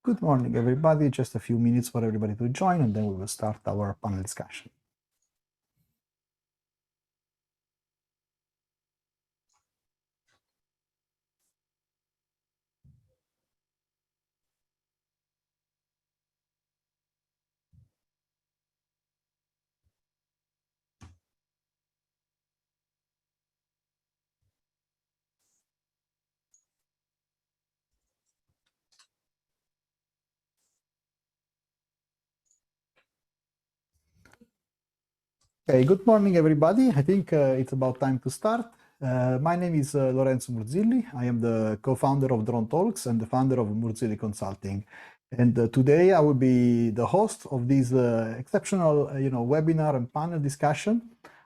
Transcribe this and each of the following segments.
Good morning, everybody. Just a few minutes for everybody to join, and then we will start our panel discussion. Okay, good morning, everybody. I think it's about time to start. My name is Lorenzo Murzilli. I am the co-founder of Dronetalks and the founder of Murzilli Consulting. And today I will be the host of this exceptional, webinar and panel discussion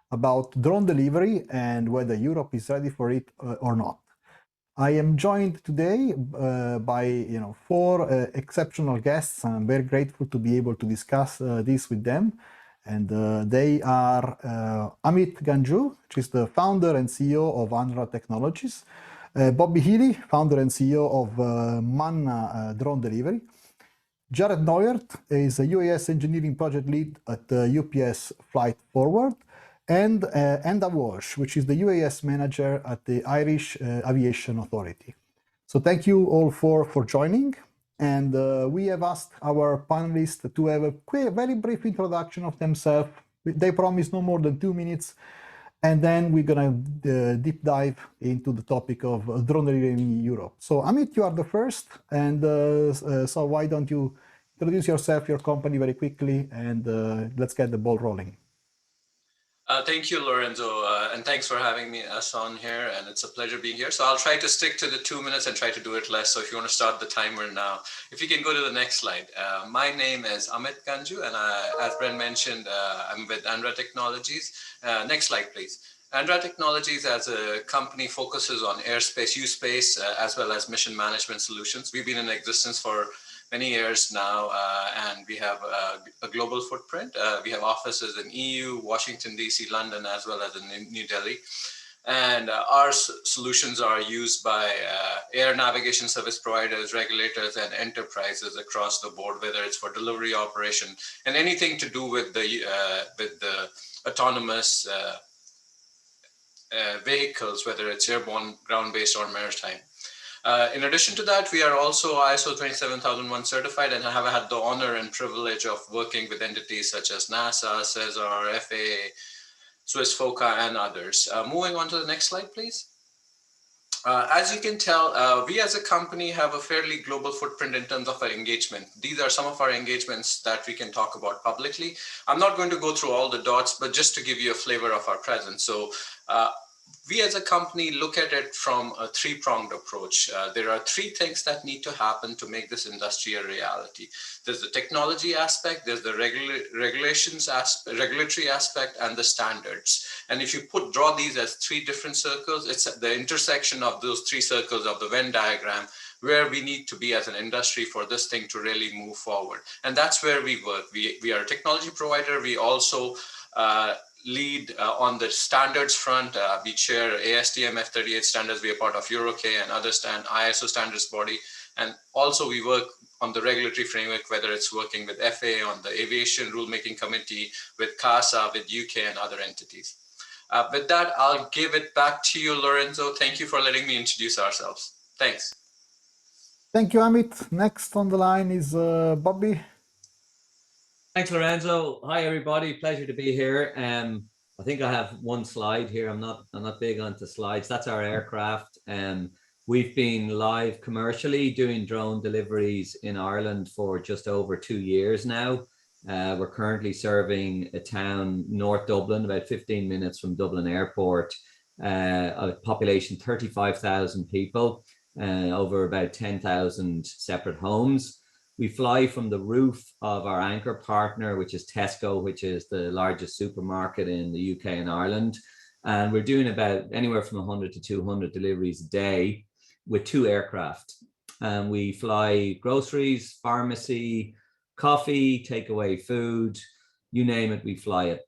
about drone delivery and whether Europe is ready for it or not. I am joined today by four exceptional guests. I'm very grateful to be able to discuss this with them. And they are Amit Ganjoo, which is the founder and CEO of ANRA Technologies, Bobby Healy, founder and CEO of Manna Drone Delivery, Jared Nauert is a UAS engineering project lead at UPS Flight Forward, and Enda Walsh, which is the UAS manager at the Irish Aviation Authority. So thank you all for joining. And we have asked our panelists to have a very brief introduction of themselves. They promise no more than 2 minutes. And then we're going to deep dive into the topic of drone delivery in Europe. So Amit, you are the first. And so why don't you introduce yourself, your company very quickly, and let's get the ball rolling. Thank you, Lorenzo, and thanks for having us on here, and it's a pleasure being here. So I'll try to stick to the 2 minutes and try to do it less. So if you want to start the timer now, if you can go to the next slide. My name is Amit Ganjoo, and as Brent mentioned, I'm with ANRA Technologies. Next slide, please. ANRA Technologies as a company focuses on airspace, U-space, as well as mission management solutions. We've been in existence for many years now, and we have a global footprint. We have offices in EU, Washington, DC, London, as well as in New Delhi. And our solutions are used by air navigation service providers, regulators, and enterprises across the board, whether it's for delivery operation and anything to do with the autonomous vehicles, whether it's airborne, ground-based, or maritime. In addition to that, we are also ISO 27001 certified and have had the honor and privilege of working with entities such as NASA, CESAR, FAA, Swiss FOCA, and others. Moving on to the next slide, please. As you can tell, we as a company have a fairly global footprint in terms of our engagement. These are some of our engagements that we can talk about publicly. I'm not going to go through all the dots, but just to give you a flavor of our presence. So we as a company look at it from a three-pronged approach. There are three things that need to happen to make this industry a reality. There's the technology aspect, there's the regulatory aspect, and the standards. And if you draw these as three different circles, it's at the intersection of those three circles of the Venn diagram where we need to be as an industry for this thing to really move forward. And that's where we work. We are a technology provider. We also lead on the standards front. We chair ASTM F38 standards. We are part of EuroK and other ISO standards body. And also we work on the regulatory framework, whether it's working with FAA on the Aviation Rulemaking Committee, with CASA, with UK and other entities. With that, I'll give it back to you, Lorenzo. Thank you for letting me introduce ourselves. Thanks. Thank you, Amit. Next on the line is Bobby. Thanks, Lorenzo. Hi, everybody. Pleasure to be here. I think I have one slide here. I'm not big onto slides. That's our aircraft. We've been live commercially doing drone deliveries in Ireland for just over 2 years now. We're currently serving a town, North Dublin, about 15 minutes from Dublin Airport, a population 35,000 people, over about 10,000 separate homes. We fly from the roof of our anchor partner, which is Tesco, which is the largest supermarket in the UK and Ireland. And we're doing about anywhere from 100 to 200 deliveries a day with 2 aircraft. We fly groceries, pharmacy, coffee, takeaway food, you name it, we fly it.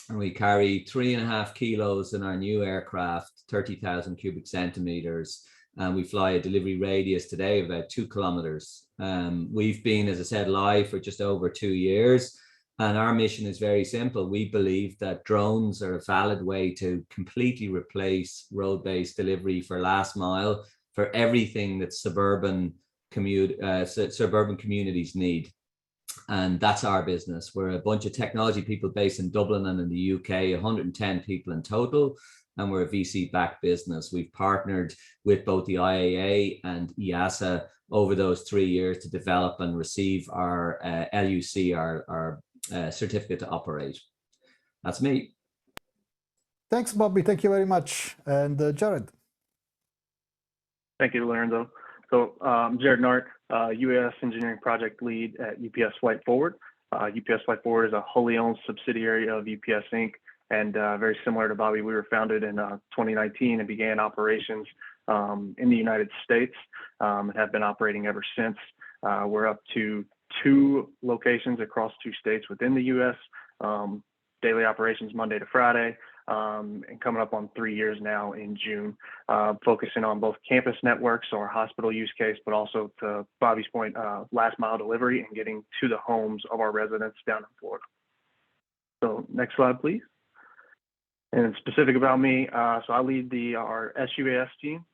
And we carry 3.5 kilos in our new aircraft, 30,000 cubic centimeters. And we fly a delivery radius today of about 2 kilometers. We've been, as I said, live for just over 2 years. And our mission is very simple. We believe that drones are a valid way to completely replace road-based delivery for last mile for everything that suburban communities need. And that's our business. We're a bunch of technology people based in Dublin and in the UK, 110 people in total. And we're a VC-backed business. We've partnered with both the IAA and EASA over those 3 years to develop and receive our LUC, our certificate to operate. That's me. Thanks, Bobby. Thank you very much. And Jared. Thank you, Lorenzo. So I'm Jared Nauert, UAS Engineering Project Lead at UPS Flight Forward. UPS Flight Forward is a wholly owned subsidiary of UPS Inc. And very similar to Bobby, we were founded in 2019 and began operations in the United States and have been operating ever since. We're up to 2 locations across 2 states within the U.S., daily operations Monday to Friday, and coming up on 3 years now in June, focusing on both campus networks or hospital use case, but also to Bobby's point, last mile delivery and getting to the homes of our residents down in Florida. So next slide, please. And specific about me, so I lead our SUAS team,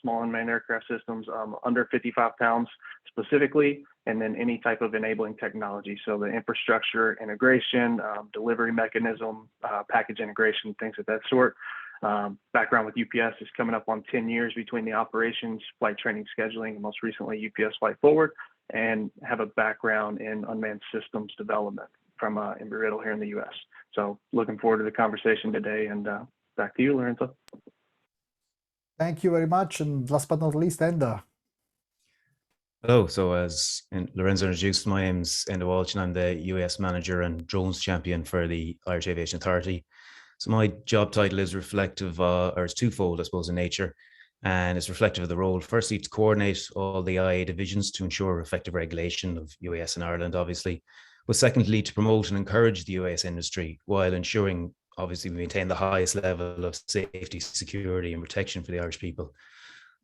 small unmanned aircraft systems under 55 pounds specifically, and then any type of enabling technology. So the infrastructure integration, delivery mechanism, package integration, things of that sort. Background with UPS is coming up on 10 years between the operations, flight training, scheduling, and most recently UPS Flight Forward, and have a background in unmanned systems development from Embry-Riddle here in the US. So looking forward to the conversation today, and back to you, Lorenzo. Thank you very much. And last but not least, Enda. Hello, so as Lorenzo introduced, my name's Enda Walsh and I'm the US Manager and Drones Champion for the Irish Aviation Authority. So my job title is reflective, or it's twofold, I suppose, in nature, and it's reflective of the role. Firstly, to coordinate all the IA divisions to ensure effective regulation of UAS in Ireland, obviously. But secondly, to promote and encourage the UAS industry while ensuring, obviously, we maintain the highest level of safety, security and protection for the Irish people.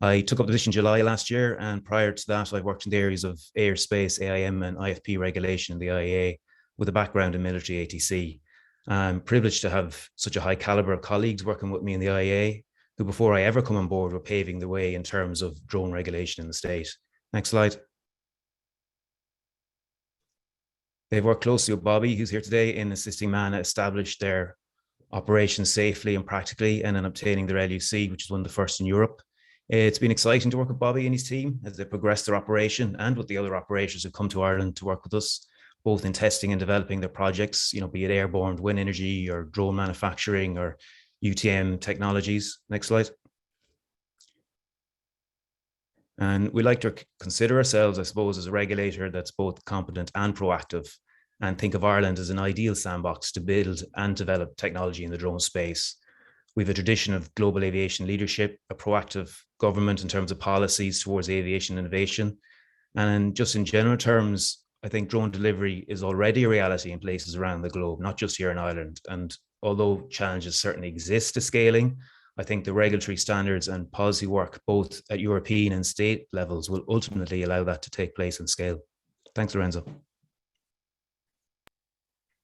I took up the position in July last year, and prior to that, I worked in the areas of airspace, AIM and IFP regulation in the IAA with a background in military ATC. I'm privileged to have such a high caliber of colleagues working with me in the IAA, who before I ever come on board were paving the way in terms of drone regulation in the state. Next slide. They've worked closely with Bobby, who's here today, in assisting Manna establish their operations safely and practically, and in obtaining their LUC, which is one of the first in Europe. It's been exciting to work with Bobby and his team as they progress their operation, and with the other operators who come to Ireland to work with us, both in testing and developing their projects, be it airborne, wind energy, or drone manufacturing, or UTM technologies. Next slide. And we like to consider ourselves, I suppose, as a regulator that's both competent and proactive, and think of Ireland as an ideal sandbox to build and develop technology in the drone space. We have a tradition of global aviation leadership, a proactive government in terms of policies towards aviation innovation. And just in general terms, I think drone delivery is already a reality in places around the globe, not just here in Ireland. And although challenges certainly exist to scaling, I think the regulatory standards and policy work, both at European and state levels, will ultimately allow that to take place and scale. Thanks, Lorenzo.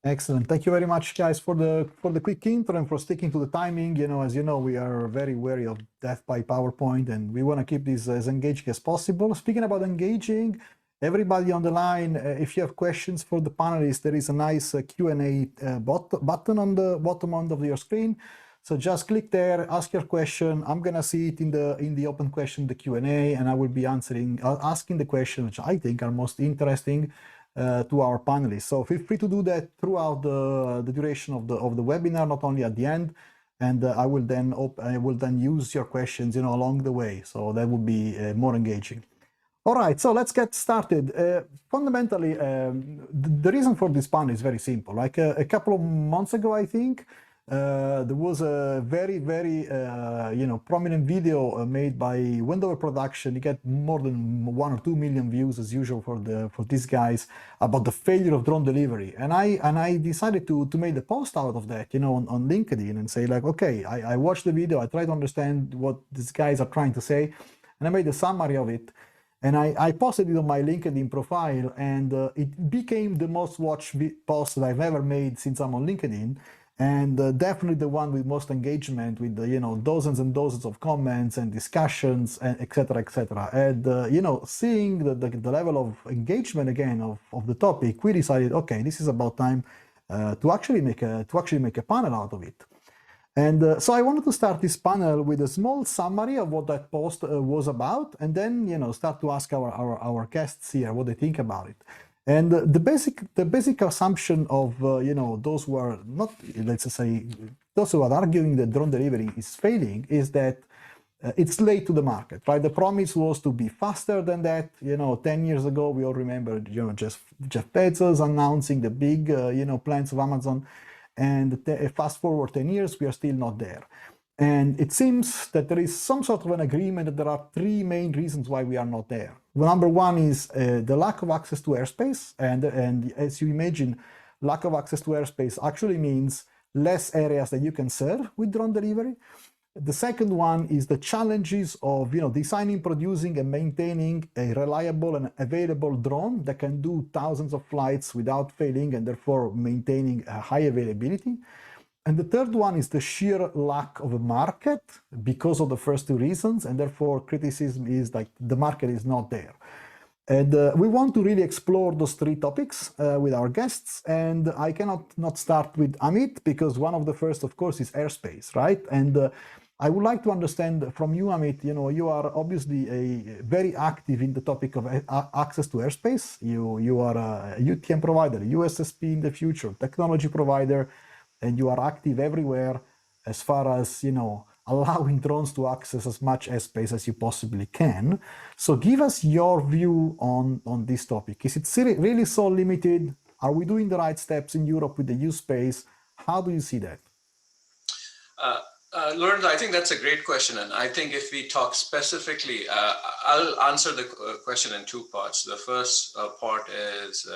Excellent. Thank you very much, guys, for the quick intro and for sticking to the timing. As you know, we are very wary of death by PowerPoint, and we want to keep this as engaging as possible. Speaking about engaging, everybody on the line, if you have questions for the panelists, there is a nice Q&A button on the bottom end of your screen. So just click there, ask your question. I'm gonna see it in the open question, the Q&A, and I will be asking the questions which I think are most interesting to our panelists. So feel free to do that throughout the duration of the webinar, not only at the end. And I will then use your questions, along the way. So that would be more engaging. All right, so let's get started. Fundamentally, the reason for this panel is very simple. Like a couple of months ago, I think, there was a very, very, prominent video made by Wendover Production. It got more than 1 or 2 million views as usual for these guys about the failure of drone delivery. And I decided to make a post out of that, on LinkedIn and say like, okay, I watched the video, I tried to understand what these guys are trying to say, and I made a summary of it. And I posted it on my LinkedIn profile, and it became the most watched post that I've ever made since I'm on LinkedIn, and definitely the one with most engagement, with dozens and dozens of comments and discussions, and et cetera, et cetera. And seeing the level of engagement again of the topic, we decided, okay, this is about time to actually make a panel out of it. And so I wanted to start this panel with a small summary of what that post was about, and then start to ask our guests here what they think about it. And the basic assumption of those who are not, let's say, those who are arguing that drone delivery is failing is that it's late to the market, right? The promise was to be faster than that. 10 years ago, we all remember Jeff Bezos announcing the big plans of Amazon. And fast forward 10 years, we are still not there. And it seems that there is some sort of an agreement that there are three main reasons why we are not there. Well, number one is the lack of access to airspace. And as you imagine, lack of access to airspace actually means less areas that you can serve with drone delivery. The second one is the challenges of designing, producing, and maintaining a reliable and available drone that can do thousands of flights without failing and therefore maintaining a high availability. And the third one is the sheer lack of a market because of the first two reasons, and therefore criticism is like the market is not there. And we want to really explore those three topics with our guests. And I cannot not start with Amit, because one of the first, of course, is airspace, right? And I would like to understand from you, Amit, you are obviously very active in the topic of access to airspace. You are a UTM provider, USSP in the future, technology provider, and you are active everywhere as far as, allowing drones to access as much airspace as you possibly can. So give us your view on this topic. Is it really so limited? Are we doing the right steps in Europe with the U-Space? How do you see that? Lorenzo, I think that's a great question. And I think if we talk specifically, I'll answer the question in two parts. The first part is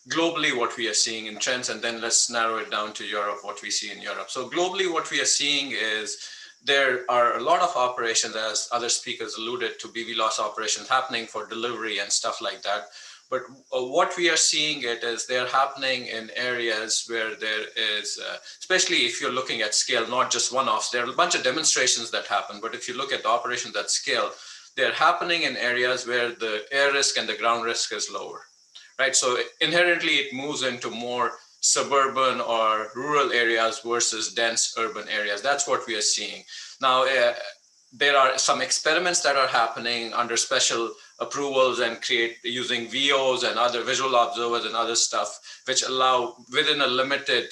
globally what we are seeing in trends, and then let's narrow it down to Europe, what we see in Europe. So globally, what we are seeing is there are a lot of operations, as other speakers alluded to, BVLOS operations happening for delivery and stuff like that. But what we are seeing is they're happening in areas where there is, especially if you're looking at scale, not just one-offs, there are a bunch of demonstrations that happen. But if you look at the operations at scale, they're happening in areas where the air risk and the ground risk is lower, right? So inherently, it moves into more suburban or rural areas versus dense urban areas. That's what we are seeing. Now, there are some experiments that are happening under special approvals and using VOs and other visual observers and other stuff, which allow within a limited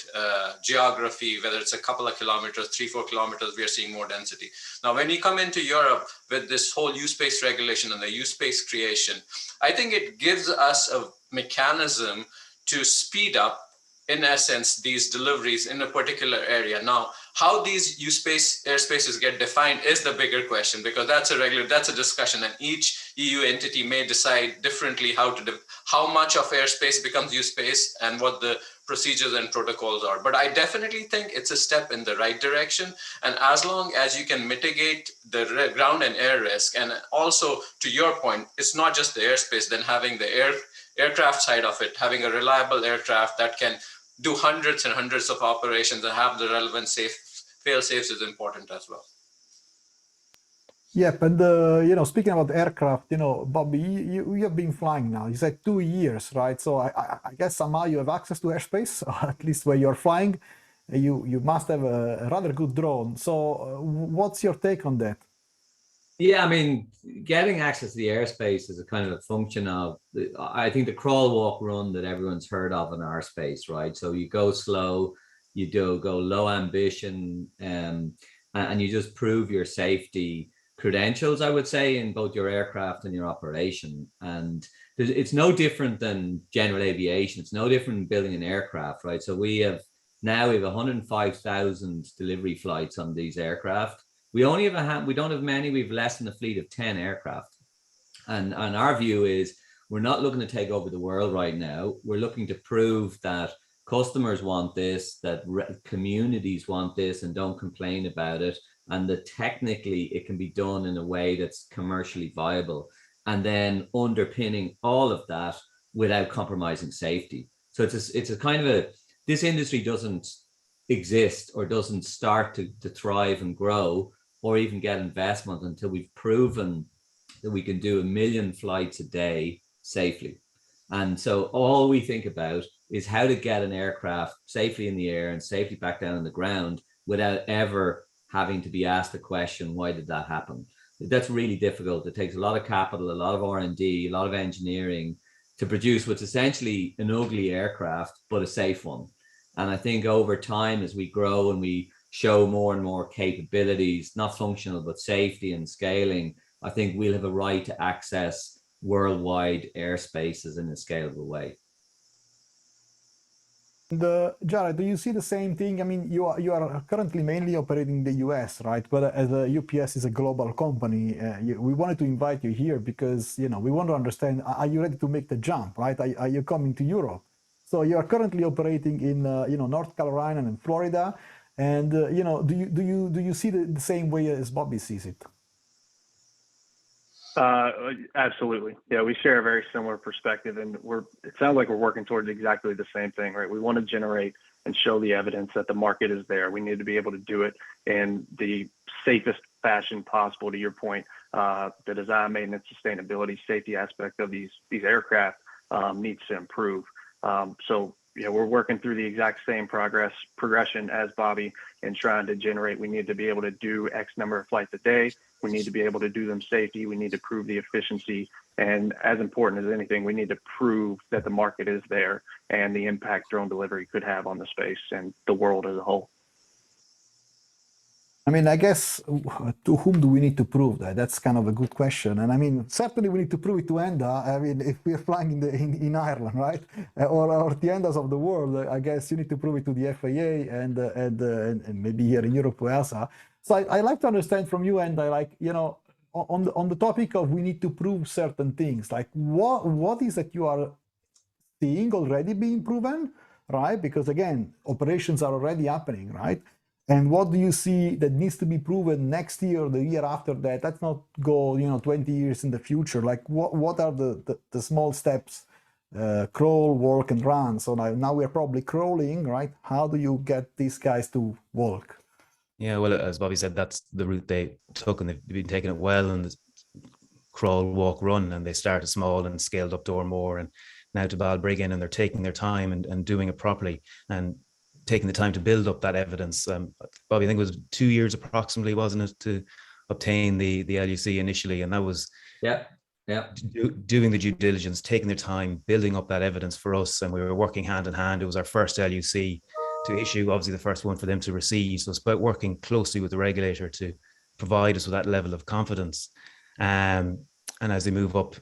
geography, whether it's a couple of kilometers, 3-4 kilometers, we are seeing more density. Now, when you come into Europe with this whole U-Space regulation and the U-Space creation, I think it gives us a mechanism to speed up, in essence, these deliveries in a particular area. Now, how these airspaces get defined is the bigger question, because that's a discussion, and each EU entity may decide differently how much of airspace becomes U-Space and what the procedures and protocols are. But I definitely think it's a step in the right direction. And as long as you can mitigate the ground and air risk, and also to your point, it's not just the airspace, then having the aircraft side of it, having a reliable aircraft that can do hundreds and hundreds of operations and have the relevant fail-safes is important as well. Yep, and speaking about aircraft, Bobby, you have been flying now. You said 2 years, right? So I guess somehow you have access to airspace, or at least where you're flying. You must have a rather good drone. So what's your take on that? Yeah, I mean, getting access to the airspace is a kind of a function of, I think, the crawl, walk, run that everyone's heard of in our space, right? So you go slow, you go low ambition, and you just prove your safety credentials, I would say, in both your aircraft and your operation. And it's no different than general aviation. It's no different than building an aircraft, right? So we have 105,000 delivery flights on these aircraft. We don't have many. We have less than a fleet of 10 aircraft. And our view is we're not looking to take over the world right now. We're looking to prove that customers want this, that communities want this and don't complain about it, and that technically it can be done in a way that's commercially viable. and then underpinning all of that without compromising safety. So it's a kind of a, this industry doesn't exist or doesn't start to thrive and grow or even get investment until we've proven that we can do 1 million flights a day safely. And so all we think about is how to get an aircraft safely in the air and safely back down on the ground without ever having to be asked the question, why did that happen? That's really difficult. It takes a lot of capital, a lot of R&D, a lot of engineering to produce what's essentially an ugly aircraft, but a safe one. And I think over time, as we grow and we show more and more capabilities, not functional, but safety and scaling, I think we'll have a right to access worldwide airspaces in a scalable way. Jared, do you see the same thing? I mean, you are currently mainly operating in the US, right? But as a UPS is a global company, we wanted to invite you here because, you know, we want to understand, are you ready to make the jump, right? Are you coming to Europe? So you are currently operating in, you know, North Carolina and Florida. And, you know, do you see the same way as Bobby sees it? Absolutely. Yeah, we share a very similar perspective, and it sounds like we're working towards exactly the same thing, right? We want to generate and show the evidence that the market is there. We need to be able to do it in the safest fashion possible. To your point, the design, maintenance, sustainability, safety aspect of these aircraft needs to improve. So yeah, we're working through the exact same progression as Bobby and trying to generate. We need to be able to do X number of flights a day. We need to be able to do them safety. We need to prove the efficiency. And as important as anything, we need to prove that the market is there and the impact drone delivery could have on the space and the world as a whole. I mean, I guess, to whom do we need to prove that? That's kind of a good question. And I mean, certainly we need to prove it to Enda. I mean, if we're flying in Ireland, right? Or the Endas of the world, I guess you need to prove it to the FAA and maybe here in Europe to EASA. So I like to understand from you, Enda, like, you know, on the topic of we need to prove certain things, like what is that you are seeing already being proven, right? Because again, operations are already happening, right? And what do you see that needs to be proven next year or the year after that? Let's not go, you know, 20 years in the future. Like what are the small steps? Crawl, walk, and run. So now we're probably crawling, right? How do you get these guys to walk? Yeah, well, as Bobby said, that's the route they took, and they've been taking it well, and crawl, walk, run, and they started small and scaled up door more, and now to Balbriggan, and they're taking their time and doing it properly and taking the time to build up that evidence. Bobby, I think it was 2 years approximately, wasn't it, to obtain the LUC initially, and that was doing the due diligence, taking their time, building up that evidence for us, and we were working hand in hand. It was our first LUC to issue, obviously the first one for them to receive. So it's about working closely with the regulator to provide us with that level of confidence. And as they move up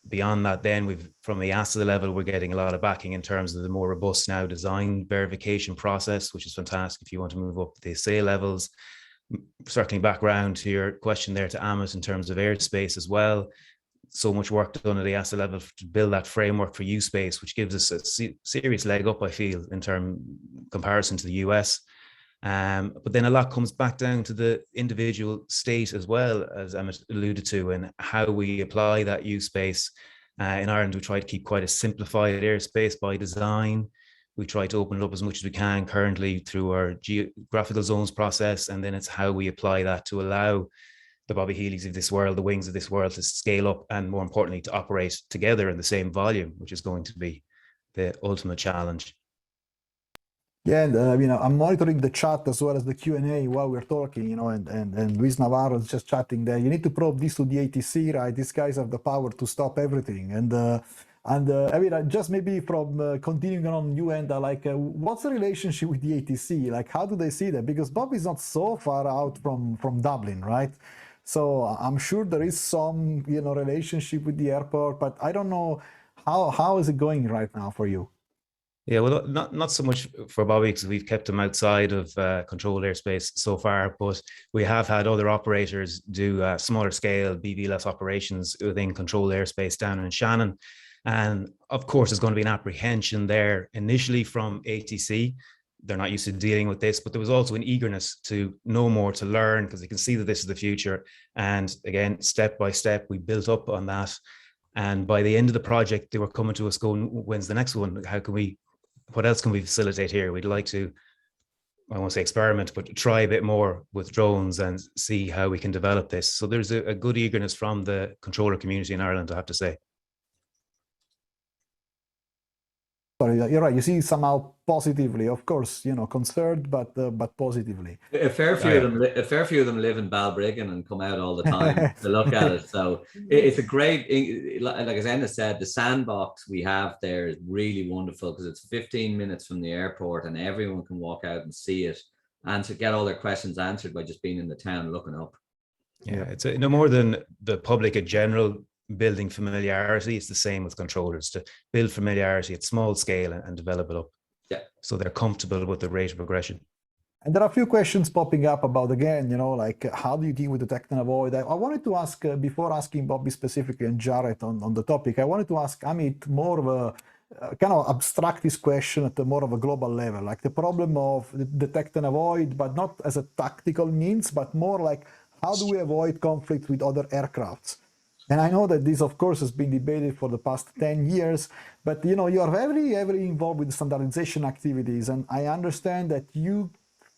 beyond that, then from the EASA level, we're getting a lot of backing in terms of the more robust now design verification process, which is fantastic if you want to move up the ASA levels. Circling back around to your question there to Amit in terms of airspace as well. So much work done at the EASA level to build that framework for U-space, which gives us a serious leg up, I feel, in comparison to the US. But then a lot comes back down to the individual state as well, as Amit alluded to, and how we apply that U-space. In Ireland, we try to keep quite a simplified airspace by design. We try to open it up as much as we can currently through our geographical zones process, and then it's how we apply that to allow the Bobby Healys of this world, the Wings of this world, to scale up and, more importantly, to operate together in the same volume, which is going to be the ultimate challenge. Yeah, and you know, I'm monitoring the chat as well as the Q&A while we're talking, you know, and Luis Navarro is just chatting there. You need to probe this to the ATC, right? These guys have the power to stop everything. And I mean, just maybe from continuing on you, Enda, like, what's the relationship with the ATC? Like, how do they see that? Because Bob is not so far out from Dublin, right? So I'm sure there is some, you know, relationship with the airport, but I don't know how is it going right now for you? Yeah, well, not so much for Bobby, because we've kept him outside of controlled airspace so far, but we have had other operators do smaller scale BVLOS operations within controlled airspace down in Shannon. And of course, there's going to be an apprehension there initially from ATC they're not used to dealing with this, but there was also an eagerness to know more, to learn, because they can see that this is the future. And again, step by step, we built up on that. And by the end of the project, they were coming to us going, when's the next one? What else can we facilitate here? We'd like to, I won't say experiment, but try a bit more with drones and see how we can develop this. So there's a good eagerness from the controller community in Ireland, I have to say. Sorry, you're right. You see somehow positively, of course, concerned, but positively. A fair few of them live in Balbriggan and come out all the time to look at it. So it's a great, like as Enda said, the sandbox we have there is really wonderful because it's 15 minutes from the airport and everyone can walk out and see it and to get all their questions answered by just being in the town looking up. Yeah, it's no more than the public in general building familiarity. It's the same with controllers, to build familiarity at small scale and develop it up. Yeah. So they're comfortable with the rate of progression. And there are a few questions popping up about, again, like how do you deal with detect and avoid? I wanted to ask, before asking Bobby specifically and Jarrett on the topic, I wanted to ask Amit more of a kind of abstract this question at a more of a global level, like the problem of detect and avoid, but not as a tactical means, but more like how do we avoid conflict with other aircrafts? And I know that this, of course, has been debated for the past 10 years, but you are very involved with the standardization activities, and I understand that you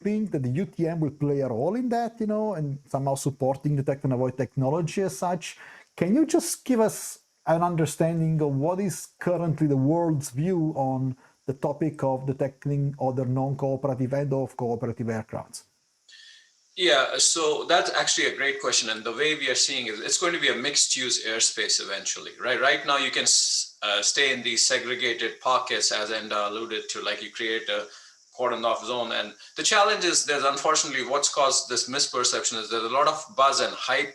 think that the UTM will play a role in that, and somehow supporting detect and avoid technology as such. Can you just give us an understanding of what is currently the world's view on the topic of detecting other non-cooperative and of cooperative aircrafts? Yeah, so that's actually a great question. And the way we are seeing it, it's going to be a mixed use airspace eventually, right? Right now you can stay in these segregated pockets, as Enda alluded to, like you create a cordoned off zone. And the challenge is there's unfortunately what's caused this misperception is there's a lot of buzz and hype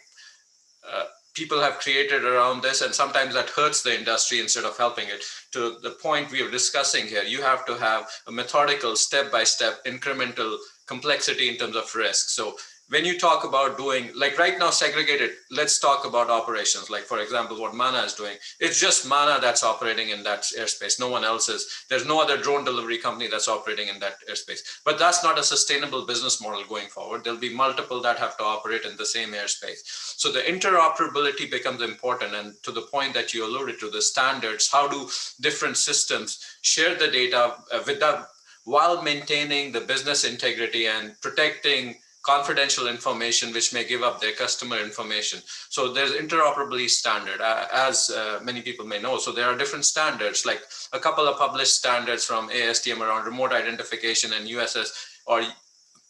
people have created around this, and sometimes that hurts the industry instead of helping it. To the point we are discussing here, you have to have a methodical, step-by-step, incremental complexity in terms of risk. So when you talk about doing, like right now, segregated, let's talk about operations. Like for example, what Manna is doing, it's just Manna that's operating in that airspace. No one else is. There's no other drone delivery company that's operating in that airspace. But that's not a sustainable business model going forward. There'll be multiple that have to operate in the same airspace. So the interoperability becomes important. And to the point that you alluded to, the standards, how do different systems share the data with that while maintaining the business integrity and protecting confidential information which may give up their customer information. So there's interoperability standard, as many people may know. So there are different standards, like a couple of published standards from ASTM around remote identification and USS or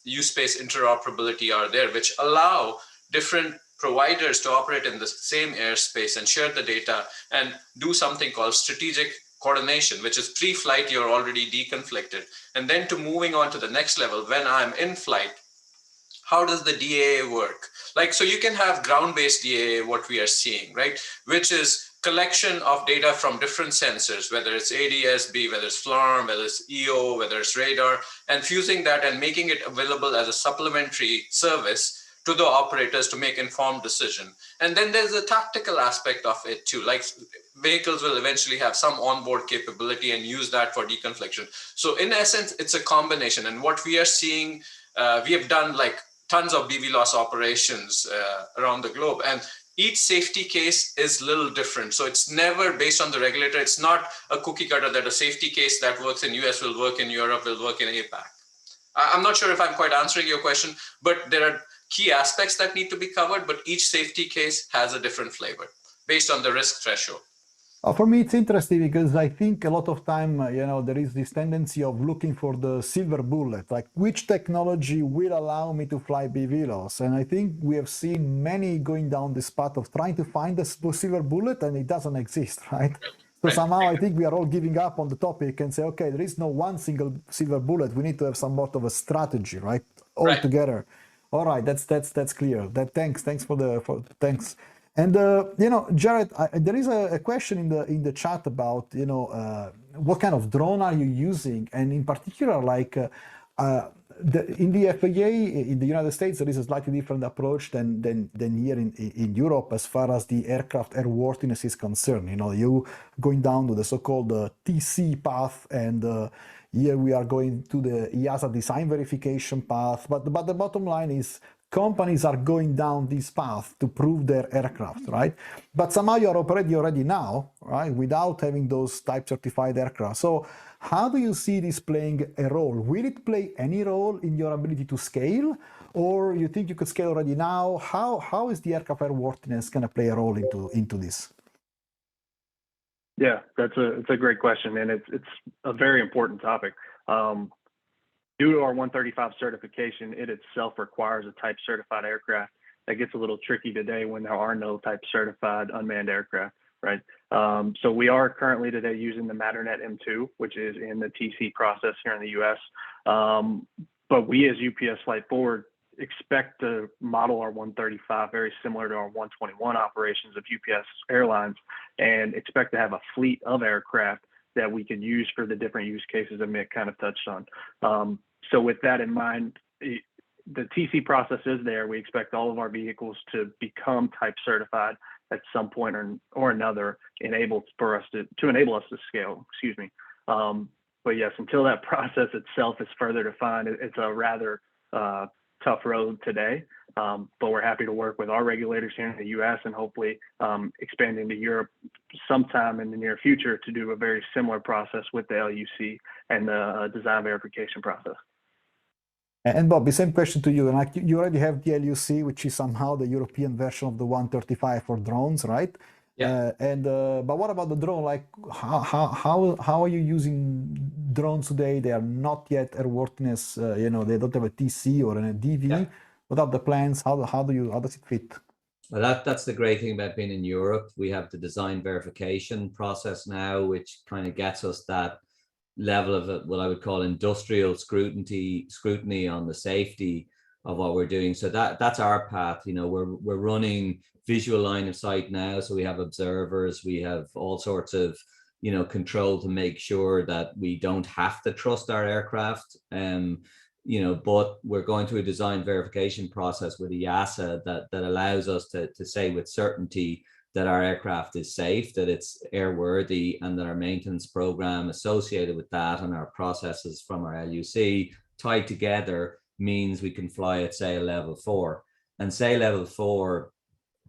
U-space interoperability are there, which allow different providers to operate in the same airspace and share the data and do something called strategic coordination, which is pre-flight, you're already deconflicted. And then to moving on to the next level, when I'm in flight, how does the DAA work? Like, so you can have ground-based DAA, what we are seeing, right? Which is collection of data from different sensors, whether it's ADS-B, whether it's FLARM, whether it's EO, whether it's radar, and fusing that and making it available as a supplementary service to the operators to make informed decision. And then there's a tactical aspect of it too, like vehicles will eventually have some onboard capability and use that for deconfliction. So in essence, it's a combination. And what we are seeing, we have done like tons of BVLOS operations around the globe, and each safety case is a little different. So it's never based on the regulator. It's not a cookie cutter that a safety case that works in US will work in Europe, will work in APAC. I'm not sure if I'm quite answering your question, but there are key aspects that need to be covered, but each safety case has a different flavor based on the risk threshold. For me, it's interesting because I think a lot of time, there is this tendency of looking for the silver bullet, like which technology will allow me to fly BVLOS. And I think we have seen many going down this path of trying to find the silver bullet, and it doesn't exist, right? So somehow I think we are all giving up on the topic and say, okay, there is no one single silver bullet. We need to have some sort of a strategy, right? All together. All right, that's clear. Thanks for thanks. And Jared, there is a question in the chat about what kind of drone are you using, and in particular, like in the FAA in the United States, there is a slightly different approach than here in Europe as far as the aircraft airworthiness is concerned. You know, you going down to the so-called TC path, and here we are going to the EASA design verification path. But the bottom line is companies are going down this path to prove their aircraft, right? But somehow you are operating already now, right, without having those type certified aircraft. So how do you see this playing a role? Will it play any role in your ability to scale, or you think you could scale already now? How is the aircraft airworthiness going to play a role into this? Yeah, it's a great question, and it's a very important topic. Due to our 135 certification, it itself requires a type certified aircraft. That gets a little tricky today when there are no type certified unmanned aircraft, right? So we are currently today using the Matternet M2, which is in the TC process here in the US. But we as UPS Flight Forward expect to model our 135 very similar to our 121 operations of UPS Airlines, and expect to have a fleet of aircraft that we could use for the different use cases Amit kind of touched on. So with that in mind, the TC process is there. We expect all of our vehicles to become type certified at some point or another, enable us to scale, excuse me. But yes, until that process itself is further defined, it's a rather tough road today. But we're happy to work with our regulators here in the US and hopefully expanding to Europe sometime in the near future to do a very similar process with the LUC and the design verification process. And Bob, the same question to you. And like you already have the LUC, which is somehow the European version of the 135 for drones, right? Yeah. But what about the drone? Like, how are you using drones today? They are not yet airworthiness. They don't have a TC or a DV. Yeah. What are the plans? How does it fit? Well, that's the great thing about being in Europe. We have the design verification process now, which kind of gets us that level of what I would call industrial scrutiny on the safety of what we're doing. So that's our path. We're running visual line of sight now. So we have observers, we have all sorts of control to make sure that we don't have to trust our aircraft. But we're going through a design verification process with EASA that allows us to say with certainty that our aircraft is safe, that it's airworthy, and that our maintenance program associated with that and our processes from our LUC tied together means we can fly at, say, a level 4. And say level 4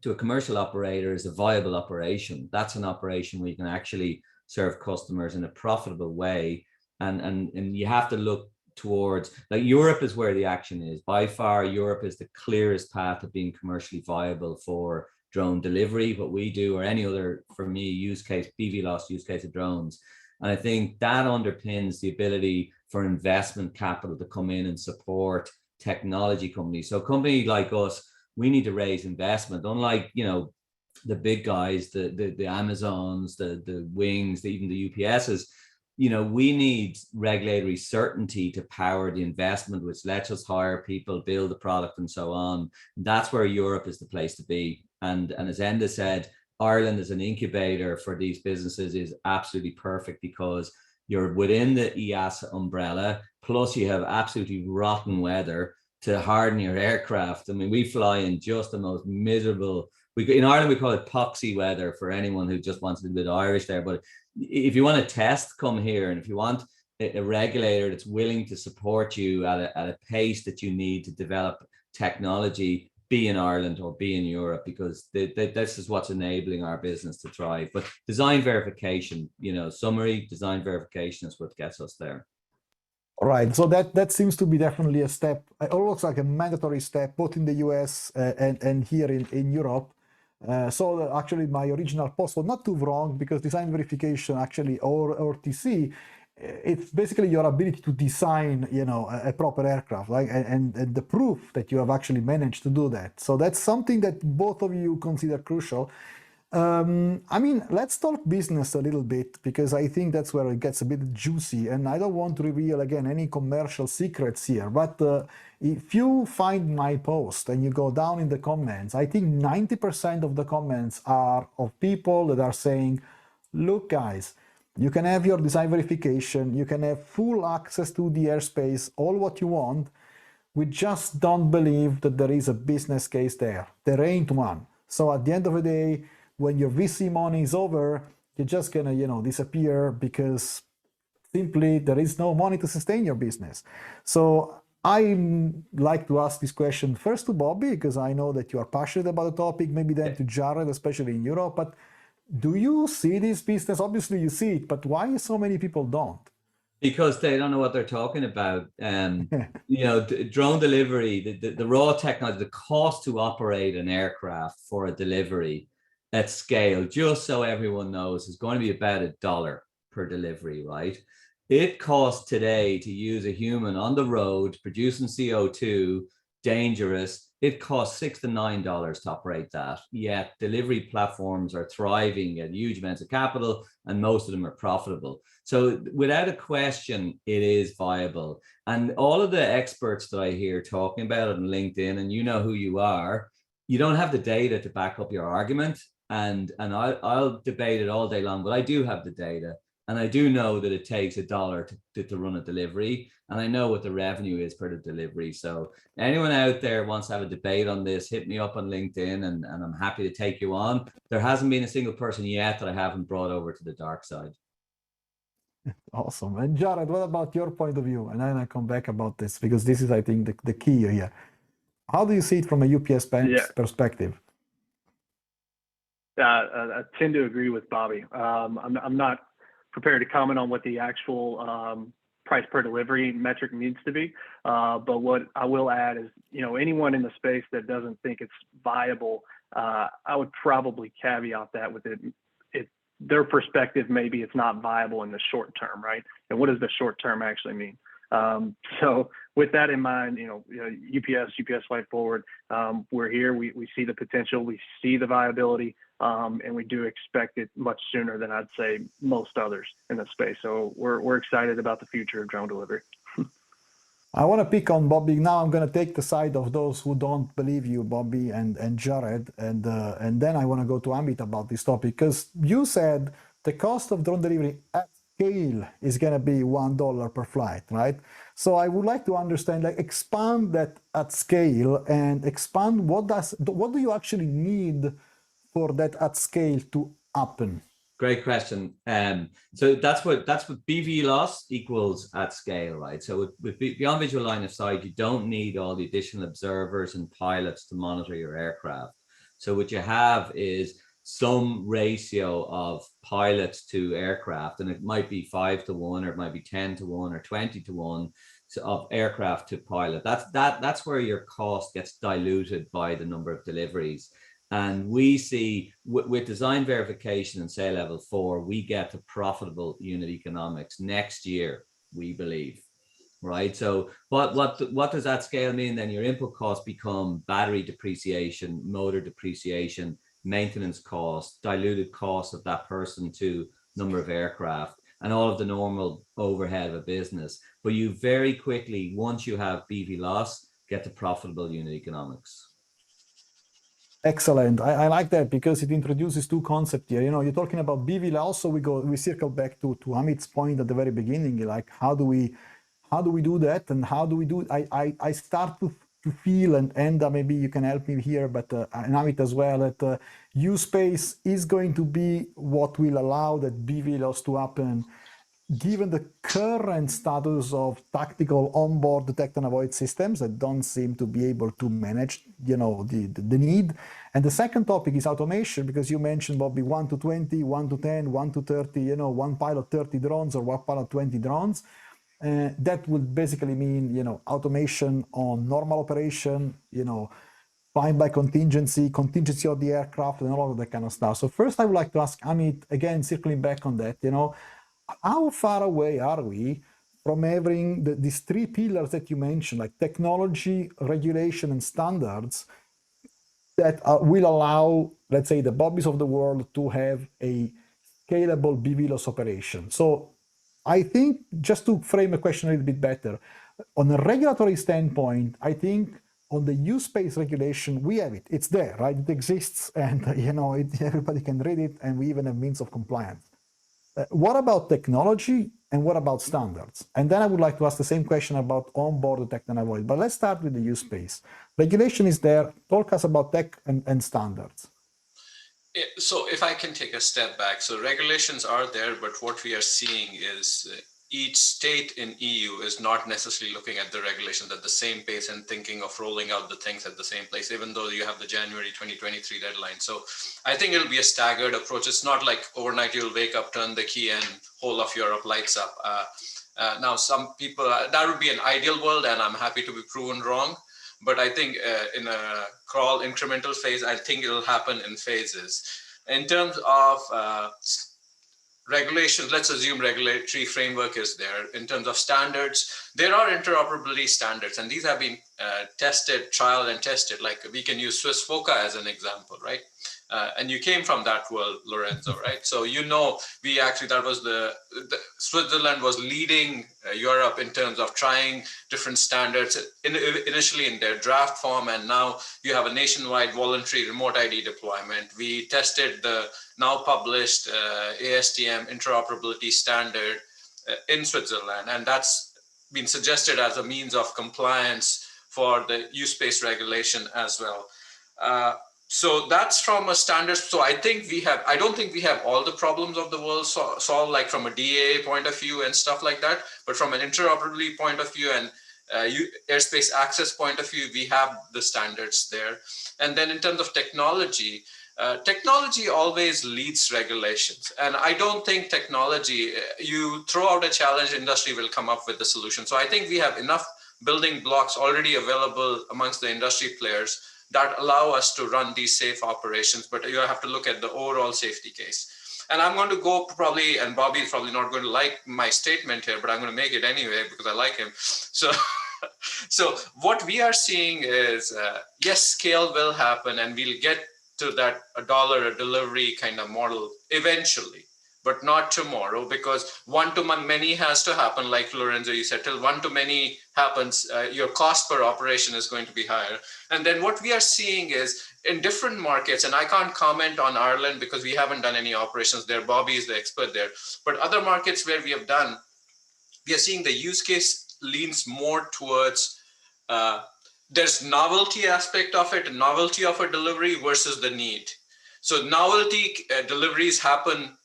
to a commercial operator is a viable operation. That's an operation where you can actually serve customers in a profitable way. And you have to look towards, like, Europe is where the action is. By far, Europe is the clearest path of being commercially viable for drone delivery, what we do, or any other, for me, use case, BVLOS use case of drones. And I think that underpins the ability for investment capital to come in and support technology companies. So a company like us, we need to raise investment, unlike, the big guys, the Amazons, the Wings, even the UPSs. We need regulatory certainty to power the investment, which lets us hire people, build the product, and so on. That's where Europe is the place to be. And as Enda said, Ireland as an incubator for these businesses is absolutely perfect, because you're within the EASA umbrella, plus you have absolutely rotten weather to harden your aircraft. I mean, we fly in just the most miserable, in Ireland we call it poxy weather, for anyone who just wants a little bit of Irish there. But if you want to test, come here. And if you want a regulator that's willing to support you at a pace that you need to develop technology, be in Ireland or be in Europe, because this is what's enabling our business to thrive. But design verification, summary design verification is what gets us there. All right, so that seems to be definitely a step, almost like a mandatory step, both in the US and here in Europe. So actually my original post was not too wrong, because design verification actually, or TC, it's basically your ability to design, a proper aircraft, right? And the proof that you have actually managed to do that. So that's something that both of you consider crucial. Let's talk business a little bit, because I think that's where it gets a bit juicy, and I don't want to reveal again any commercial secrets here. But if you find my post and you go down in the comments, I think 90% of the comments are of people that are saying, look guys, You can have your design verification, you can have full access to the airspace, all what you want. We just don't believe that there is a business case there. There ain't one. So at the end of the day, when your VC money is over, you're just gonna, disappear because simply there is no money to sustain your business. So I like to ask this question first to Bobby, because I know that you are passionate about the topic, maybe then to Jared, especially in Europe. But do you see this business? Obviously you see it, but why so many people don't? Because they don't know what they're talking about. Drone delivery, the raw technology, the cost to operate an aircraft for a delivery at scale, just so everyone knows, is going to be about $1 per delivery, right? It costs today to use a human on the road producing CO2, dangerous. It costs $6 to $9 to operate that. Yet delivery platforms are thriving at huge amounts of capital, and most of them are profitable. So without a question, it is viable. And all of the experts that I hear talking about it on LinkedIn, and you know who you are, you don't have the data to back up your argument. And I'll debate it all day long, but I do have the data. And I do know that it takes $1 to run a delivery. And I know what the revenue is per the delivery. So anyone out there wants to have a debate on this, hit me up on LinkedIn, and I'm happy to take you on. There hasn't been a single person yet that I haven't brought over to the dark side. Awesome. And Jared, what about your point of view? And then I come back about this, because this is, I think, the key here. How do you see it from a UPS perspective? I tend to agree with Bobby. I'm not prepared to comment on what the actual price per delivery metric needs to be. But what I will add is, anyone in the space that doesn't think it's viable, I would probably caveat that with their perspective. Maybe it's not viable in the short term, right? And what does the short term actually mean? So with that in mind, UPS Flight Forward, we're here. We see the potential, we see the viability, and we do expect it much sooner than I'd say most others in the space. So we're excited about the future of drone delivery. I want to pick on Bobby. Now I'm going to take the side of those who don't believe you, Bobby and Jared, and then I want to go to Amit about this topic, because you said the cost of drone delivery at scale is going to be $1 per flight, right? So I would like to understand, expand that at scale, and expand what do you actually need for that at scale to happen? Great question. So that's what BVLOS equals at scale, right? So with beyond visual line of sight, you don't need all the additional observers and pilots to monitor your aircraft. So what you have is some ratio of pilots to aircraft, and it might be 5 to 1, or it might be 10 to 1, or 20 to 1 of aircraft to pilot. That's where your cost gets diluted by the number of deliveries. And we see with design verification and say level 4, we get to profitable unit economics next year, we believe, right? So what does that scale mean? Then your input costs become battery depreciation, motor depreciation, maintenance costs, diluted costs of that person to number of aircraft, and all of the normal overhead of a business. But you very quickly, once you have BVLOS, get to profitable unit economics. Excellent. I like that, because it introduces two concepts here. You're talking about BVLOS. Also, we circle back to Amit's point at the very beginning, like how do we do that, and how do we do it? I start to feel, and Enda, maybe you can help me here, but and Amit as well, that U-Space is going to be what will allow that BVLOS to happen, given the current status of tactical onboard detect and avoid systems that don't seem to be able to manage, the need. And the second topic is automation, because you mentioned, Bobby, 1 to 20, 1 to 10, 1 to 30, one pilot 30 drones or one pilot 20 drones. That would basically mean, automation on normal operation, flying by contingency of the aircraft, and all of that kind of stuff. So first, I would like to ask Amit, again, circling back on that, how far away are we from having these three pillars that you mentioned, like technology, regulation, and standards, that will allow, let's say, the Bobbies of the world to have a scalable BVLOS operation? So I think, just to frame a question a little bit better, on a regulatory standpoint, I think on the U-Space regulation, we have it. It's there, right? It exists, and everybody can read it, and we even have means of compliance. What about technology and what about standards? And then I would like to ask the same question about onboard detect and avoid. But let's start with the use space. Regulation is there. Talk us about tech and standards. So if I can take a step back, so regulations are there, but what we are seeing is each state in EU is not necessarily looking at the regulations at the same pace and thinking of rolling out the things at the same place, even though you have the January 2023 deadline. So I think it'll be a staggered approach. It's not like overnight you'll wake up, turn the key, and whole of Europe lights up. Now, some people, that would be an ideal world, and I'm happy to be proven wrong. But I think in a crawl incremental phase, I think it'll happen in phases. In terms of regulations, let's assume regulatory framework is there. In terms of standards, there are interoperability standards, and these have been tested, trialed and tested. Like we can use Swiss FOCA as an example, right? And you came from that world, Lorenzo, right? So you know, we actually, that was the Switzerland was leading Europe in terms of trying different standards initially in their draft form, and now you have a nationwide voluntary remote ID deployment. We tested the now published ASTM interoperability standard in Switzerland, and that's been suggested as a means of compliance for the use space regulation as well. So that's from a standard. So I think I don't think we have all the problems of the world solved, like from a DAA point of view and stuff like that. But from an interoperability point of view and airspace access point of view, we have the standards there. And then in terms of technology, technology always leads regulations. And I don't think technology, you throw out a challenge, industry will come up with the solution. So I think we have enough building blocks already available amongst the industry players that allow us to run these safe operations, but you have to look at the overall safety case. And I'm going to go probably, and Bobby is probably not going to like my statement here, but I'm going to make it anyway because I like him. So, so what we are seeing is, yes, scale will happen and we'll get to that $1 a delivery kind of model eventually, but not tomorrow, because one to many has to happen. Like Lorenzo, you said, till one to many happens, your cost per operation is going to be higher. And then what we are seeing is in different markets, and I can't comment on Ireland because we haven't done any operations there. Bobby is the expert there. But other markets where we have done, we are seeing the use case leans more towards there's novelty aspect of it, novelty of a delivery versus the need. So novelty deliveries happen,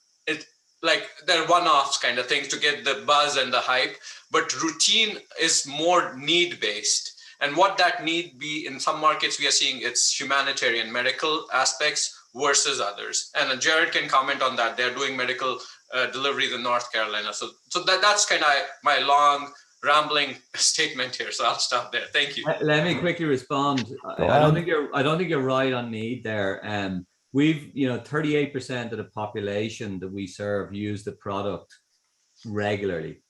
like they're one-offs kind of things to get the buzz and the hype, but routine is more need-based. And what that need be in some markets, we are seeing it's humanitarian, medical aspects versus others. And Jared can comment on that. They're doing medical deliveries in North Carolina. So that's kind of my long rambling statement here. So I'll stop there. Thank you. Let me quickly respond. I don't think you're right on need there. We've, 38% of the population that we serve use the product regularly.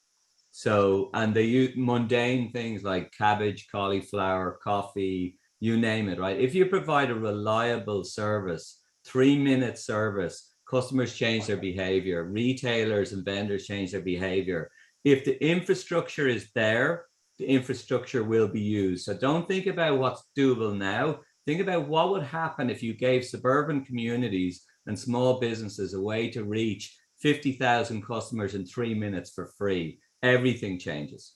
So, and they use mundane things like cabbage, cauliflower, coffee, you name it, right? If you provide a reliable service, 3-minute service, customers change their behavior, retailers and vendors change their behavior. If the infrastructure is there, the infrastructure will be used. So don't think about what's doable now. Think about what would happen if you gave suburban communities and small businesses a way to reach 50,000 customers in 3 minutes for free. Everything changes.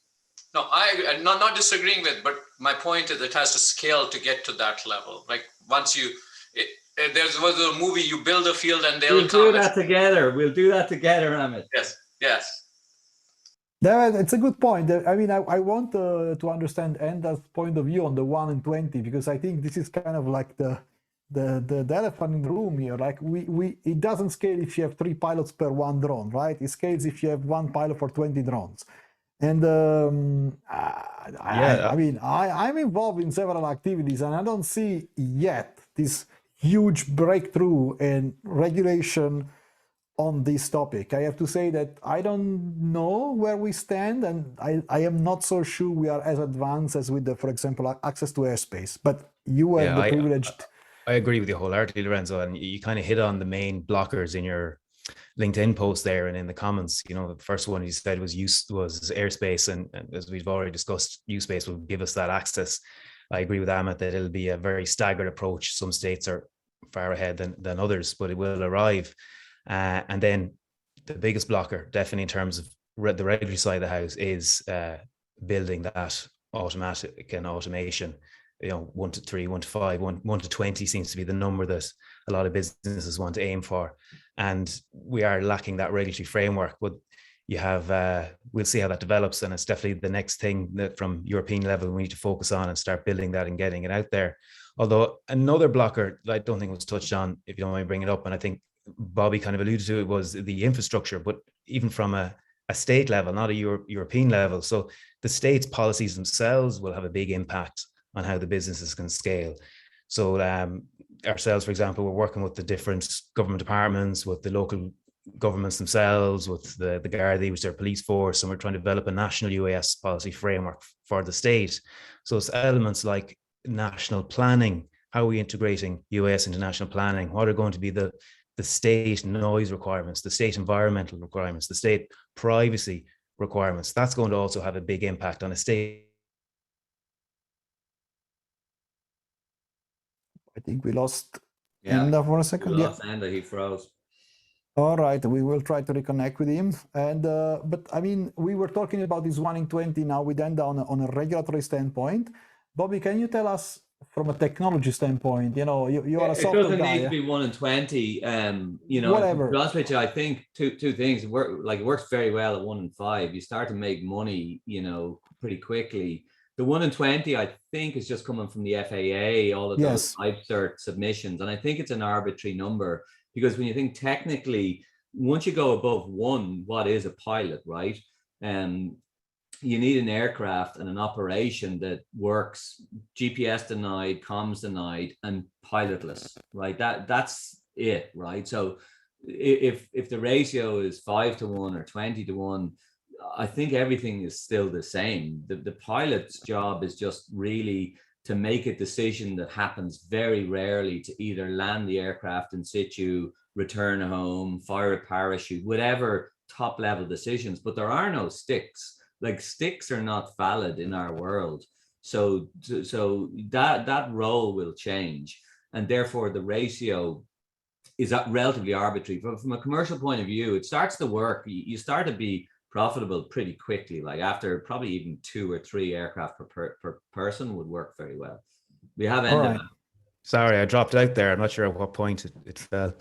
No, I'm not disagreeing with, but my point is it has to scale to get to that level. Like once you, there was a movie, you build a field and they'll come. We'll do that together. We'll do that together, Amit. Yes, yes. It's a good point. I mean, I want to understand Enda's point of view on the 1 and 20, because I think this is kind of like the elephant in the room here. Like it doesn't scale if you have 3 pilots per 1 drone, right? It scales if you have 1 pilot for 20 drones. And I mean, I'm involved in several activities, and I don't see yet this huge breakthrough in regulation on this topic. I have to say that I don't know where we stand, and I am not so sure we are as advanced as with the, for example, access to airspace. But you have the privileged. I agree with you wholeheartedly, Lorenzo, and you kind of hit on the main blockers in your LinkedIn post there and in the comments. The first one you said was airspace, and as we've already discussed, U-space will give us that access. I agree with Amit that it'll be a very staggered approach. Some states are far ahead than others, but it will arrive. And then the biggest blocker, definitely in terms of the regulatory side of the house, is building that automatic and automation. 1 to 3, 1 to 5, 1 to 20 seems to be the number that a lot of businesses want to aim for, and we are lacking that regulatory framework. But you have, we'll see how that develops, and it's definitely the next thing that from European level we need to focus on and start building that and getting it out there. Although another blocker that I don't think was touched on, if you don't mind bringing it up, and I think Bobby kind of alluded to it, was the infrastructure, but even from a state level, not a European level. So the state's policies themselves will have a big impact on how the businesses can scale. So ourselves, for example, we're working with the different government departments, with the local governments themselves, with the Gardaí, which is their police force, and we're trying to develop a national UAS policy framework for the state. So it's elements like national planning. How are we integrating UAS into national planning? What are going to be the state noise requirements, the state environmental requirements, the state privacy requirements? That's going to also have a big impact on a state. I think we lost Enda for a second. We lost Enda, he froze. All right, we will try to reconnect with him. And but I mean, we were talking about this 1 in 20 now with Enda on a regulatory standpoint. Bobby, can you tell us from a technology standpoint? You are a software guy. It doesn't need to be 1 in 20. Whatever. To be honest with you, I think two things. It works very well at 1 in 5. You start to make money, pretty quickly. The 1 in 20, I think, is just coming from the FAA, all of those type cert submissions. And I think it's an arbitrary number, because when you think technically, once you go above 1, what is a pilot, right? You need an aircraft and an operation that works GPS denied, comms denied, and pilotless, right? That's it, right? So if the ratio is 5 to 1 or 20 to 1, I think everything is still the same. The pilot's job is just really to make a decision that happens very rarely, to either land the aircraft in situ, return home, fire a parachute, whatever top level decisions. But there are no sticks. Like, sticks are not valid in our world. So that role will change. And therefore the ratio is relatively arbitrary. But from a commercial point of view, it starts to work. You start to be profitable pretty quickly, like after probably even 2 or 3 aircraft per person would work very well. We have Enda. Right. Sorry, I dropped out there. I'm not sure at what point it fell.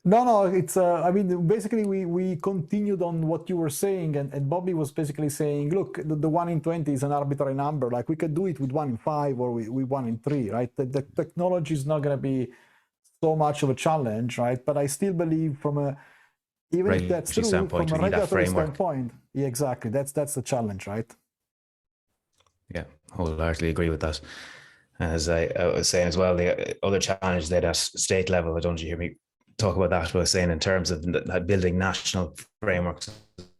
No, it's I mean, basically we continued on what you were saying, and Bobby was basically saying, look, the 1 in 20 is an arbitrary number. Like, we could do it with 1 in 5 or we 1 in 3, right? The technology is not going to be so much of a challenge, right? But I still believe even if that's true, from a regulatory standpoint, exactly, that's the challenge, right? Yeah, wholeheartedly agree with that. As I was saying as well, the other challenge there at state level, I don't know if you hear me talk about that, but I was saying in terms of building national frameworks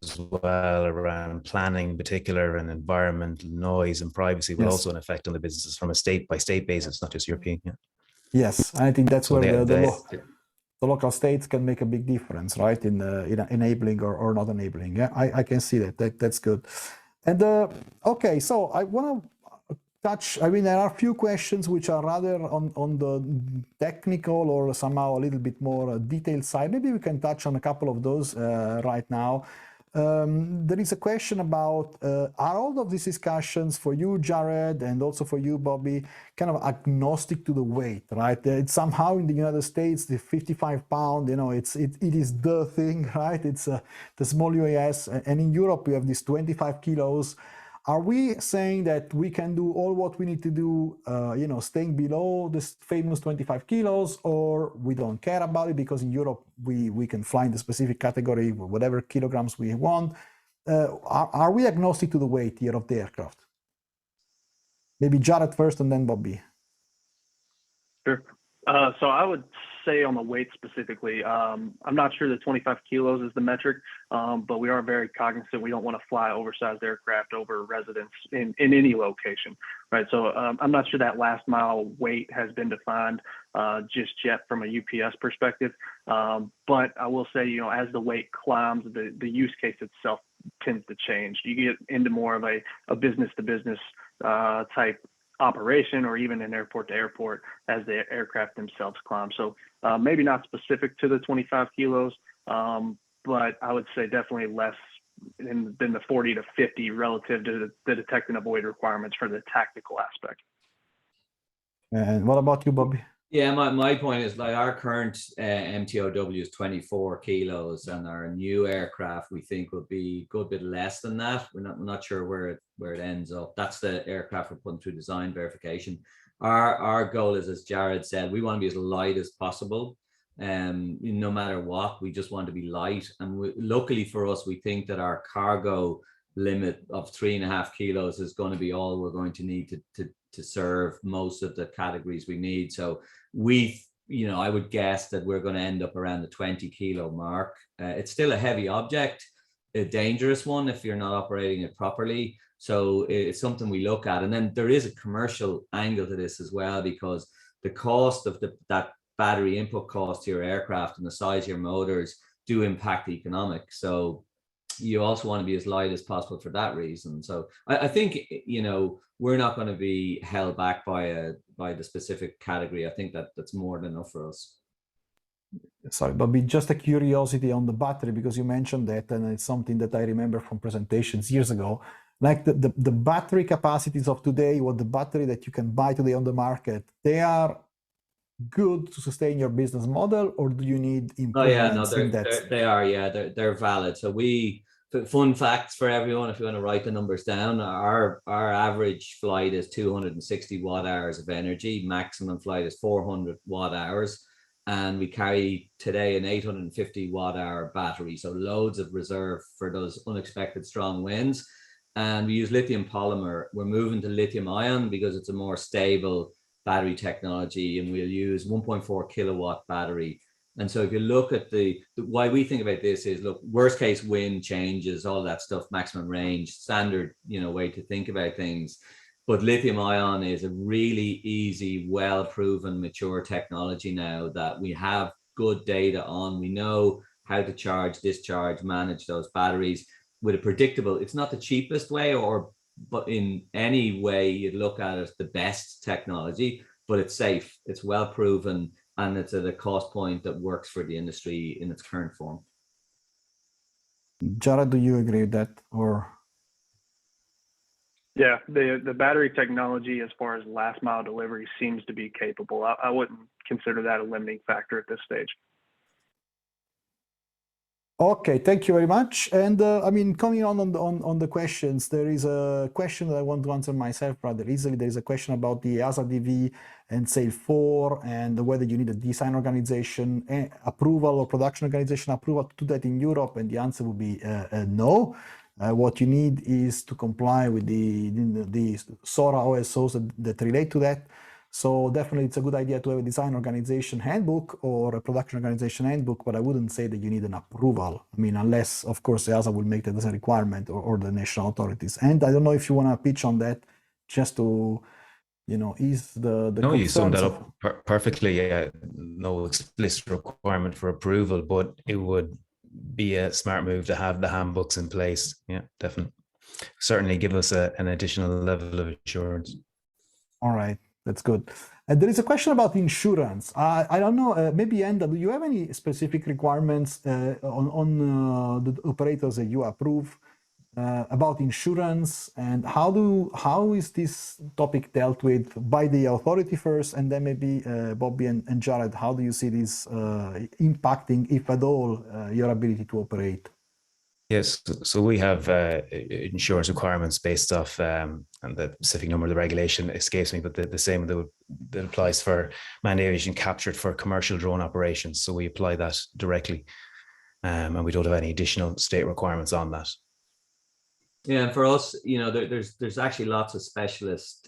as well around planning in particular, and environmental noise and privacy will also have an effect on the businesses from a state by state basis, not just European. Yeah. Yes, I think that's where the local states can make a big difference, right? In enabling or not enabling. Yeah, I can see that's good. And okay, so I want to touch, I mean, there are a few questions which are rather on the technical or somehow a little bit more detailed side. Maybe we can touch on a couple of those right now. There is a question about, are all of these discussions for you, Jared, and also for you, Bobby, kind of agnostic to the weight, right? It's somehow in the United States, the 55 pound, it is the thing, right? It's the small UAS. And in Europe, we have this 25 kilos. Are we saying that we can do all what we need to do, staying below this famous 25 kilos, or we don't care about it because in Europe we can fly in the specific category, whatever kilograms we want? Are we agnostic to the weight here of the aircraft? Maybe Jared first and then Bobby. Sure. So I would say on the weight specifically, I'm not sure that 25 kilos is the metric, but we are very cognizant. We don't want to fly oversized aircraft over residents in any location, right? So I'm not sure that last mile weight has been defined just yet from a UPS perspective. But I will say, as the weight climbs, the use case itself tends to change. You get into more of a business to business type operation, or even an airport to airport as the aircraft themselves climb. So maybe not specific to the 25 kilos, but I would say definitely less than the 40 to 50 relative to the detect and avoid requirements for the tactical aspect. And what about you, Bobby? Yeah, my point is like our current MTOW is 24 kilos, and our new aircraft we think will be a good bit less than that. We're not sure where it ends up. That's the aircraft we're putting through design verification. Our goal is, as Jared said, we want to be as light as possible. No matter what, we just want to be light. And luckily for us, we think that our cargo limit of 3.5 kilos is going to be all we're going to need to serve most of the categories we need. So I would guess that we're going to end up around the 20 kilo mark. It's still a heavy object, a dangerous one if you're not operating it properly. So it's something we look at. And then there is a commercial angle to this as well, because the cost of that battery input cost to your aircraft and the size of your motors do impact the economics. So you also want to be as light as possible for that reason. So I think, we're not going to be held back by the specific category. I think that's more than enough for us. Sorry, Bobby, just a curiosity on the battery, because you mentioned that, and it's something that I remember from presentations years ago. Like the battery capacities of today, or the battery that you can buy today on the market, they are good to sustain your business model, or do you need improvements in that? They are, yeah, they're valid. So fun facts for everyone, if you want to write the numbers down, our average flight is 260 watt hours of energy, maximum flight is 400 watt hours, and we carry today an 850 watt hour battery, so loads of reserve for those unexpected strong winds. And we use lithium polymer. We're moving to lithium ion because it's a more stable battery technology, and we'll use 1.4 kilowatt battery. And so if you look at why we think about this is, look, worst case wind changes, all that stuff, maximum range, standard, way to think about things. But lithium ion is a really easy, well-proven, mature technology now that we have good data on. We know how to charge, discharge, manage those batteries with a predictable, it's not the cheapest way, but in any way you'd look at it, the best technology, but it's safe, it's well proven, and it's at a cost point that works for the industry in its current form. Jared, do you agree with that, or? Yeah, the battery technology as far as last mile delivery seems to be capable. I wouldn't consider that a limiting factor at this stage. Okay, thank you very much. And coming on the questions, there is a question that I want to answer myself rather easily. There is a question about the EASA DV and SAIL 4 and whether you need a design organization approval or production organization approval to do that in Europe, and the answer would be no. What you need is to comply with the SORA OSOs that relate to that. So definitely it's a good idea to have a design organization handbook or a production organization handbook, but I wouldn't say that you need an approval. Unless, of course, EASA will make that as a requirement, or the national authorities. And I don't know if you want to pitch on that, just to, ease the No, you summed that concerns up perfectly. No explicit requirement for approval, but it would be a smart move to have the handbooks in place. Yeah, definitely. Certainly give us an additional level of assurance. All right. That's good. And there is a question about insurance. I don't know, maybe Enda, do you have any specific requirements on the operators that you approve about insurance, and how is this topic dealt with by the authority first, and then maybe Bobby and Jared, how do you see this impacting, if at all, your ability to operate? Yes, so we have insurance requirements based off, and the specific number of the regulation escapes me, but the same that applies for manned aviation captured for commercial drone operations. So we apply that directly, and we don't have any additional state requirements on that. Yeah, and for us, there's actually lots of specialist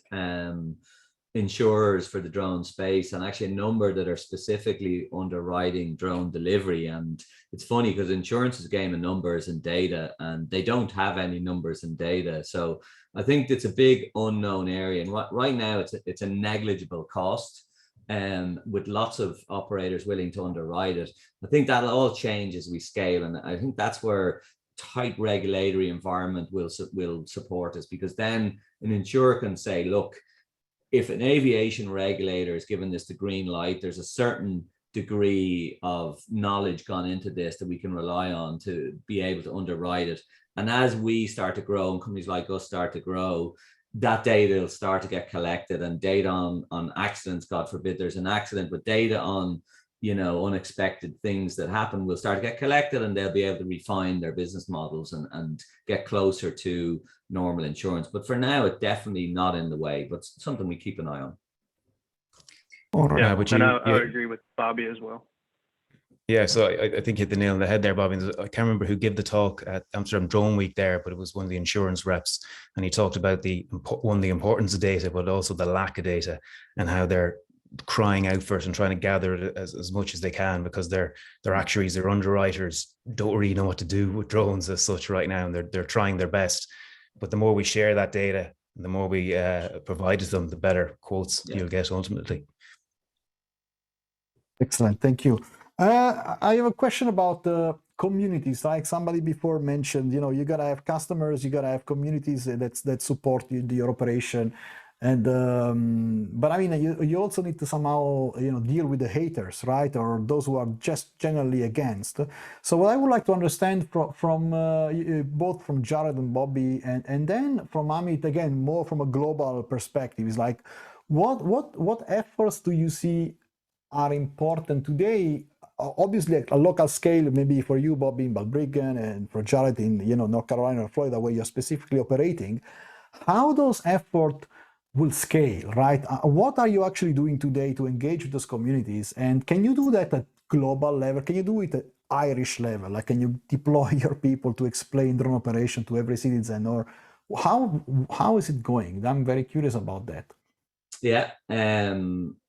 insurers for the drone space, and actually a number that are specifically underwriting drone delivery. And it's funny because insurance is a game of numbers and data, and they don't have any numbers and data. So I think it's a big unknown area, and right now it's a negligible cost, with lots of operators willing to underwrite it. I think that'll all change as we scale, and I think that's where tight regulatory environment will support us, because then an insurer can say, look, if an aviation regulator is given this the green light, there's a certain degree of knowledge gone into this that we can rely on to be able to underwrite it. And as we start to grow and companies like us start to grow, that data will start to get collected, and data on accidents, God forbid there's an accident, but data on, you know, unexpected things that happen will start to get collected, and they'll be able to refine their business models and get closer to normal insurance. But for now, it's definitely not in the way, but something we keep an eye on. All right. Yeah, but and you, I would agree with Bobby as well. Yeah, so I think you hit the nail on the head there, Bobby. I can't remember who gave the talk at Amsterdam Drone Week there, but it was one of the insurance reps, and he talked about the importance of data, but also the lack of data, and how they're crying out for it and trying to gather it as much as they can, because their actuaries, their underwriters don't really know what to do with drones as such right now, and they're trying their best. But the more we share that data, the more we provide to them, the better quotes you'll get ultimately. Excellent, thank you. I have a question about communities. Like somebody before mentioned, you know, you gotta have customers, you gotta have communities that support your operation, and but I mean, you also need to somehow, you know, deal with the haters, right, or those who are just generally against. So what I would like to understand from both from Jared and Bobby, and then from Amit again, more from a global perspective, is like, what efforts do you see are important today? Obviously, at a local scale, maybe for you, Bobby, in Balbriggan, and for Jared in, you know, North Carolina or Florida, where you're specifically operating, how those efforts will scale, right? What are you actually doing today to engage with those communities? And can you do that at global level? Can you do it at Irish level? Like, can you deploy your people to explain drone operation to every citizen? Or how is it going? I'm very curious about that. Yeah.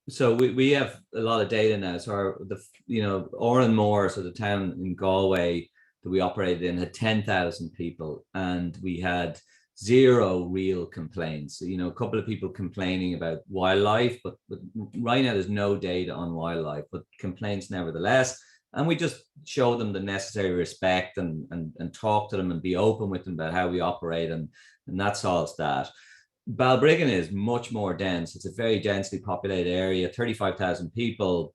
So we have a lot of data now. So Oranmore, so the town in Galway that we operated in, had 10,000 people, and we had 0 real complaints. So, you know, a couple of people complaining about wildlife, but right now there's no data on wildlife, but complaints nevertheless. And we just show them the necessary respect and talk to them and be open with them about how we operate, and that solves that. Balbriggan is much more dense. It's a very densely populated area, 35,000 people.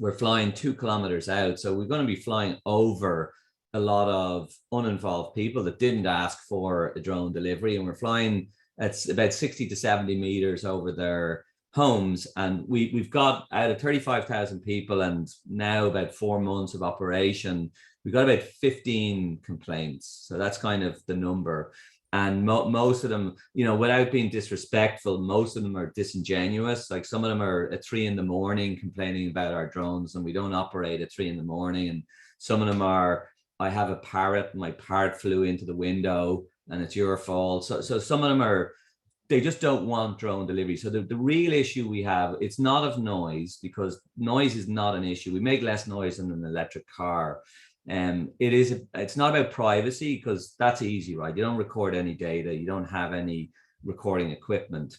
We're flying 2 kilometers out. So we're going to be flying over a lot of uninvolved people that didn't ask for a drone delivery. And we're flying at about 60 to 70 meters over their homes. And we've got, out of 35,000 people and now about 4 months of operation, we've got about 15 complaints. So that's kind of the number. And most of them, you know, without being disrespectful, most of them are disingenuous. Like, some of them are at 3 in the morning complaining about our drones, and we don't operate at 3 in the morning. And some of them are, I have a parrot, and my parrot flew into the window and it's your fault. So some of them are, they just don't want drone delivery. So the real issue we have, it's not of noise, because noise is not an issue. We make less noise than an electric car. It's not about privacy, because that's easy, right? You don't record any data, you don't have any recording equipment.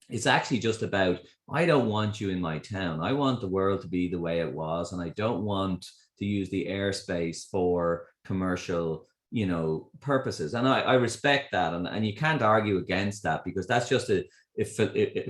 It's actually just about, I don't want you in my town. I want the world to be the way it was, and I don't want to use the airspace for commercial, you know, purposes. And I respect that, and you can't argue against that, because that's just a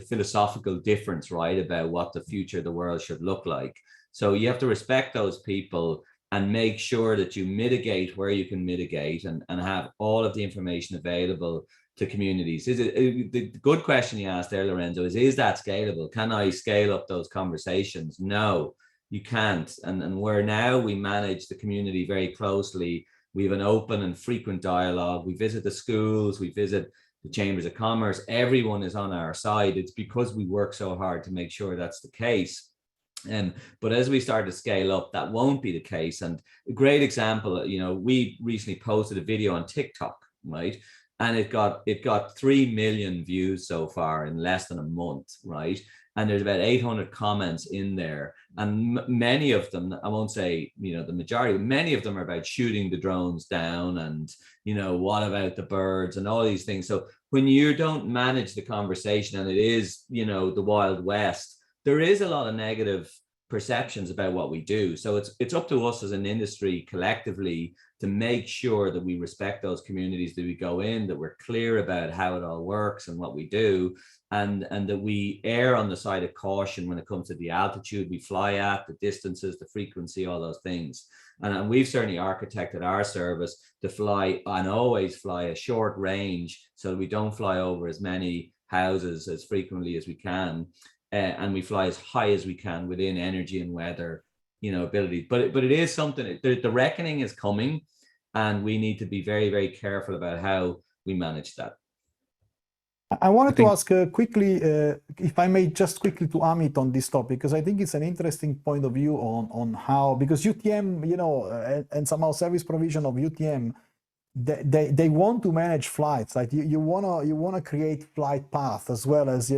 philosophical difference, right, about what the future of the world should look like. So you have to respect those people and make sure that you mitigate where you can mitigate, and have all of the information available to communities. The good question you asked there, Lorenzo, is that scalable? Can I scale up those conversations? No, you can't. And we manage the community very closely. We have an open and frequent dialogue. We visit the schools, we visit the chambers of commerce. Everyone is on our side. It's because we work so hard to make sure that's the case. But as we start to scale up, that won't be the case. And a great example, you know, we recently posted a video on TikTok, right? And it got 3 million views so far in less than a month, right? And there's about 800 comments in there. And many of them, I won't say, you know, the majority, many of them are about shooting the drones down and, you know, what about the birds and all these things. So when you don't manage the conversation, and it is, you know, the Wild West, there is a lot of negative perceptions about what we do. So it's up to us as an industry collectively to make sure that we respect those communities that we go in, that we're clear about how it all works and what we do, and that we err on the side of caution when it comes to the altitude we fly at, the distances, the frequency, all those things. And we've certainly architected our service to fly and always fly a short range so that we don't fly over as many houses as frequently as we can. And we fly as high as we can within energy and weather, ability. But it is something, the reckoning is coming, and we need to be very, very careful about how we manage that. I wanted to ask quickly, if I may, just quickly to Amit on this topic, because I think it's an interesting point of view on how, because UTM, and somehow service provision of UTM, they want to manage flights. Like you wanna create flight path as well as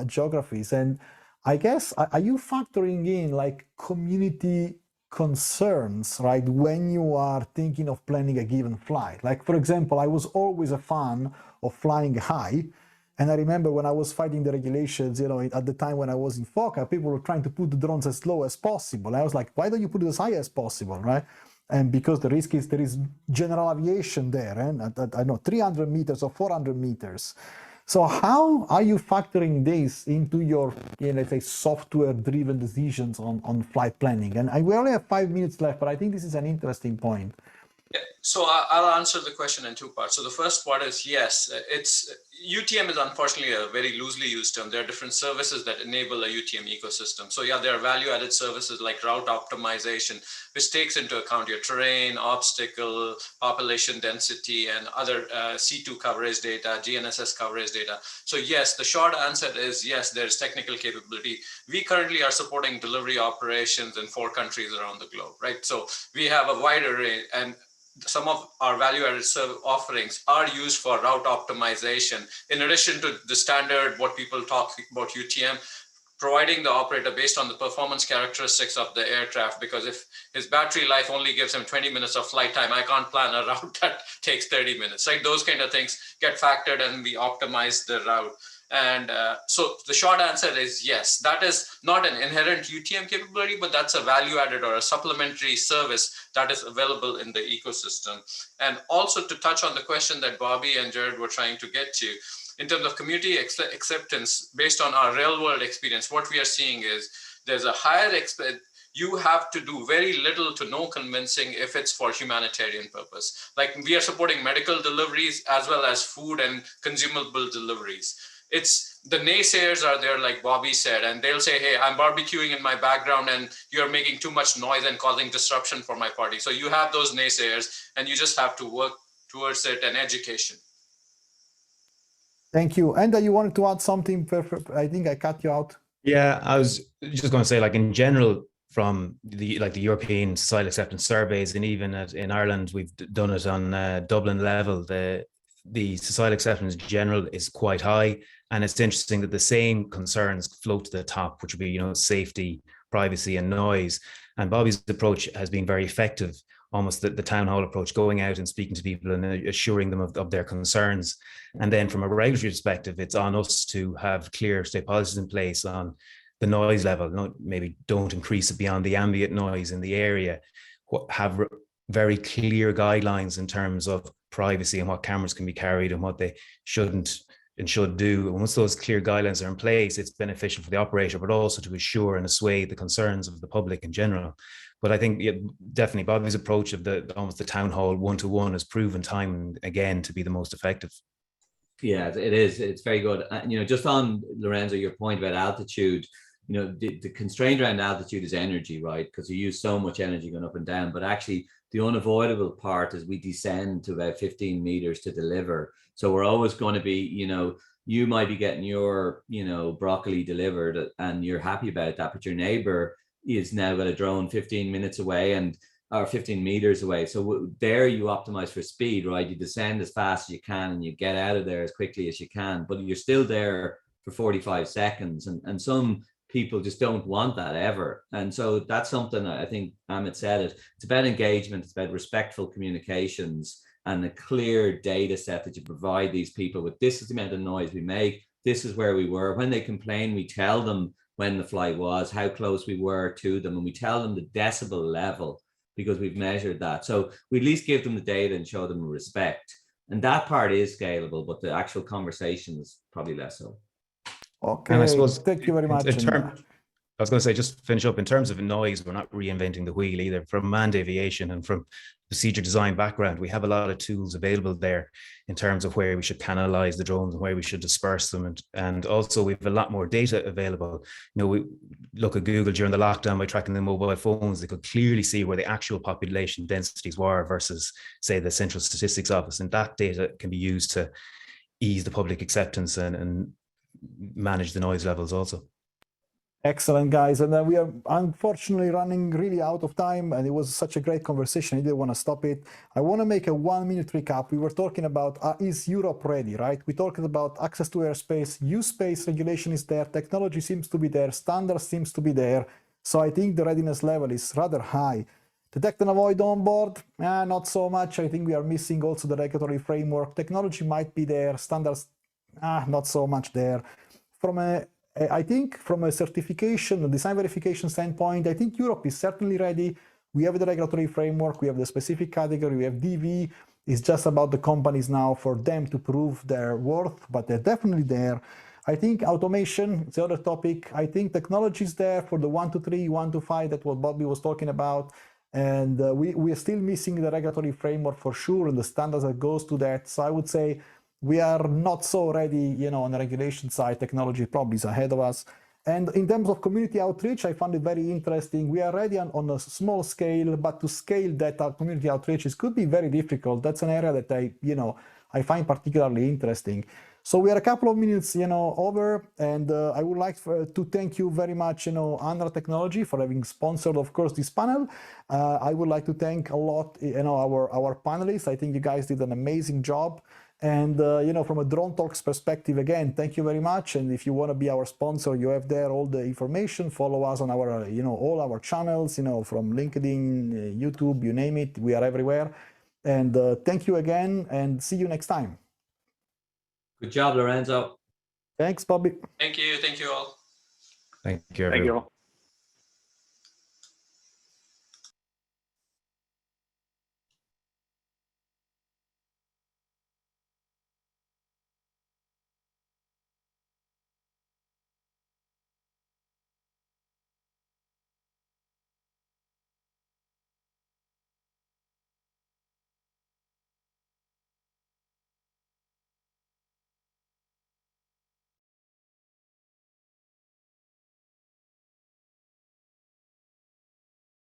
geographies. And I guess, are you factoring in like community concerns, right, when you are thinking of planning a given flight? Like, for example, I was always a fan of flying high, and I remember when I was fighting the regulations, at the time when I was in FOCA, people were trying to put the drones as low as possible. I was like, why don't you put it as high as possible, right? And because the risk is there is general aviation there, and I know 300 meters or 400 meters. So how are you factoring this into your, let's say, software-driven decisions on flight planning? And we only have 5 minutes left, but I think this is an interesting point. Yeah, so I'll answer the question in two parts. So the first part is yes, UTM is unfortunately a very loosely used term. There are different services that enable a UTM ecosystem. So yeah, there are value-added services like route optimization, which takes into account your terrain, obstacle, population density, and other C2 coverage data, GNSS coverage data. So yes, the short answer is yes, there's technical capability. We currently are supporting delivery operations in 4 countries around the globe, right? So we have a wide array, and some of our value-added offerings are used for route optimization. In addition to the standard, what people talk about UTM, providing the operator based on the performance characteristics of the aircraft, because if his battery life only gives him 20 minutes of flight time, I can't plan a route that takes 30 minutes, right? Those kind of things get factored and we optimize the route. And so the short answer is yes, that is not an inherent UTM capability, but that's a value added or a supplementary service that is available in the ecosystem. And also to touch on the question that Bobby and Jared were trying to get to, in terms of community acceptance, based on our real world experience, what we are seeing is there's a higher you have to do very little to no convincing if it's for humanitarian purpose. Like we are supporting medical deliveries as well as food and consumable deliveries. It's the naysayers are there, like Bobby said, and they'll say, hey, I'm barbecuing in my background and you're making too much noise and causing disruption for my party. So you have those naysayers and you just have to work towards it and education. Thank you. Enda, you wanted to add something? I think I cut you out. Yeah, I was just going to say, like in general, from the European societal acceptance surveys, and even in Ireland, we've done it on Dublin level. The societal acceptance in general is quite high, and it's interesting that the same concerns float to the top, which would be safety, privacy, and noise. And Bobby's approach has been very effective. Almost the town hall approach, going out and speaking to people and assuring them of their concerns. And then from a regulatory perspective, it's on us to have clear state policies in place on the noise level. Maybe don't increase it beyond the ambient noise in the area. Have very clear guidelines in terms of privacy and what cameras can be carried and what they shouldn't and should do. And once those clear guidelines are in place, it's beneficial for the operator, but also to assure and assuage the concerns of the public in general. But I think definitely Bobby's approach of almost the town hall one-to-one has proven time and again to be the most effective. Yeah, it is. It's very good. Just on Lorenzo, your point about altitude, the constraint around altitude is energy, right? Because you use so much energy going up and down. But actually, the unavoidable part is we descend to about 15 meters to deliver. So we're always going to be, you might be getting your, broccoli delivered and you're happy about that, but your neighbor is now got a drone 15 minutes away or 15 meters away. So there you optimize for speed, right? You descend as fast as you can and you get out of there as quickly as you can, but you're still there for 45 seconds. And some people just don't want that ever. And so that's something I think Amit said it. It's about engagement. It's about respectful communications and a clear data set that you provide these people with. This is the amount of noise we make. This is where we were. When they complain, we tell them when the flight was, how close we were to them, and we tell them the decibel level because we've measured that. So we at least give them the data and show them respect. And that part is scalable, but the actual conversation is probably less so. Okay, And I suppose thank you very much. I was going to say, just to finish up, in terms of noise, we're not reinventing the wheel either. From manned aviation and from procedure design background, we have a lot of tools available there in terms of where we should canalize the drones and where we should disperse them. And also we have a lot more data available. You know, we look at Google during the lockdown by tracking the mobile phones, they could clearly see where the actual population densities were versus, say, the Central Statistics Office. And that data can be used to ease the public acceptance and manage the noise levels also. Excellent, guys. And we are unfortunately running really out of time, and it was such a great conversation. I didn't want to stop it. I want to make a 1-minute recap. We were talking about, is Europe ready, right? We talked about access to airspace, space regulation is there, technology seems to be there, standards seems to be there. So I think the readiness level is rather high. Detect and avoid on board, not so much. I think we are missing also the regulatory framework. Technology might be there, standards, not so much there. I think from a certification, design verification standpoint, I think Europe is certainly ready. We have the regulatory framework, we have the specific category, we have DV. It's just about the companies now for them to prove their worth, but they're definitely there. I think automation is the other topic. I think technology is there for the 1 to 3, 1 to 5, that's what Bobby was talking about. And we are still missing the regulatory framework for sure, and the standards that goes to that. So I would say we are not so ready, you know, on the regulation side. Technology probably is ahead of us. And in terms of community outreach, I found it very interesting. We are ready on a small scale, but to scale that community outreach could be very difficult. That's an area that I find particularly interesting. So we are a couple of minutes, over, and I would like to thank you very much, ANRA Technology for having sponsored, of course, this panel. I would like to thank a lot, our panelists. I think you guys did an amazing job. And, from a Dronetalks perspective, again, thank you very much. And if you want to be our sponsor, you have there all the information. Follow us on our, all our channels, from LinkedIn, YouTube, you name it. We are everywhere. And thank you again, and see you next time. Good job, Lorenzo. Thanks, Bobby. Thank you. Thank you all. Thank you, everyone. Thank you all.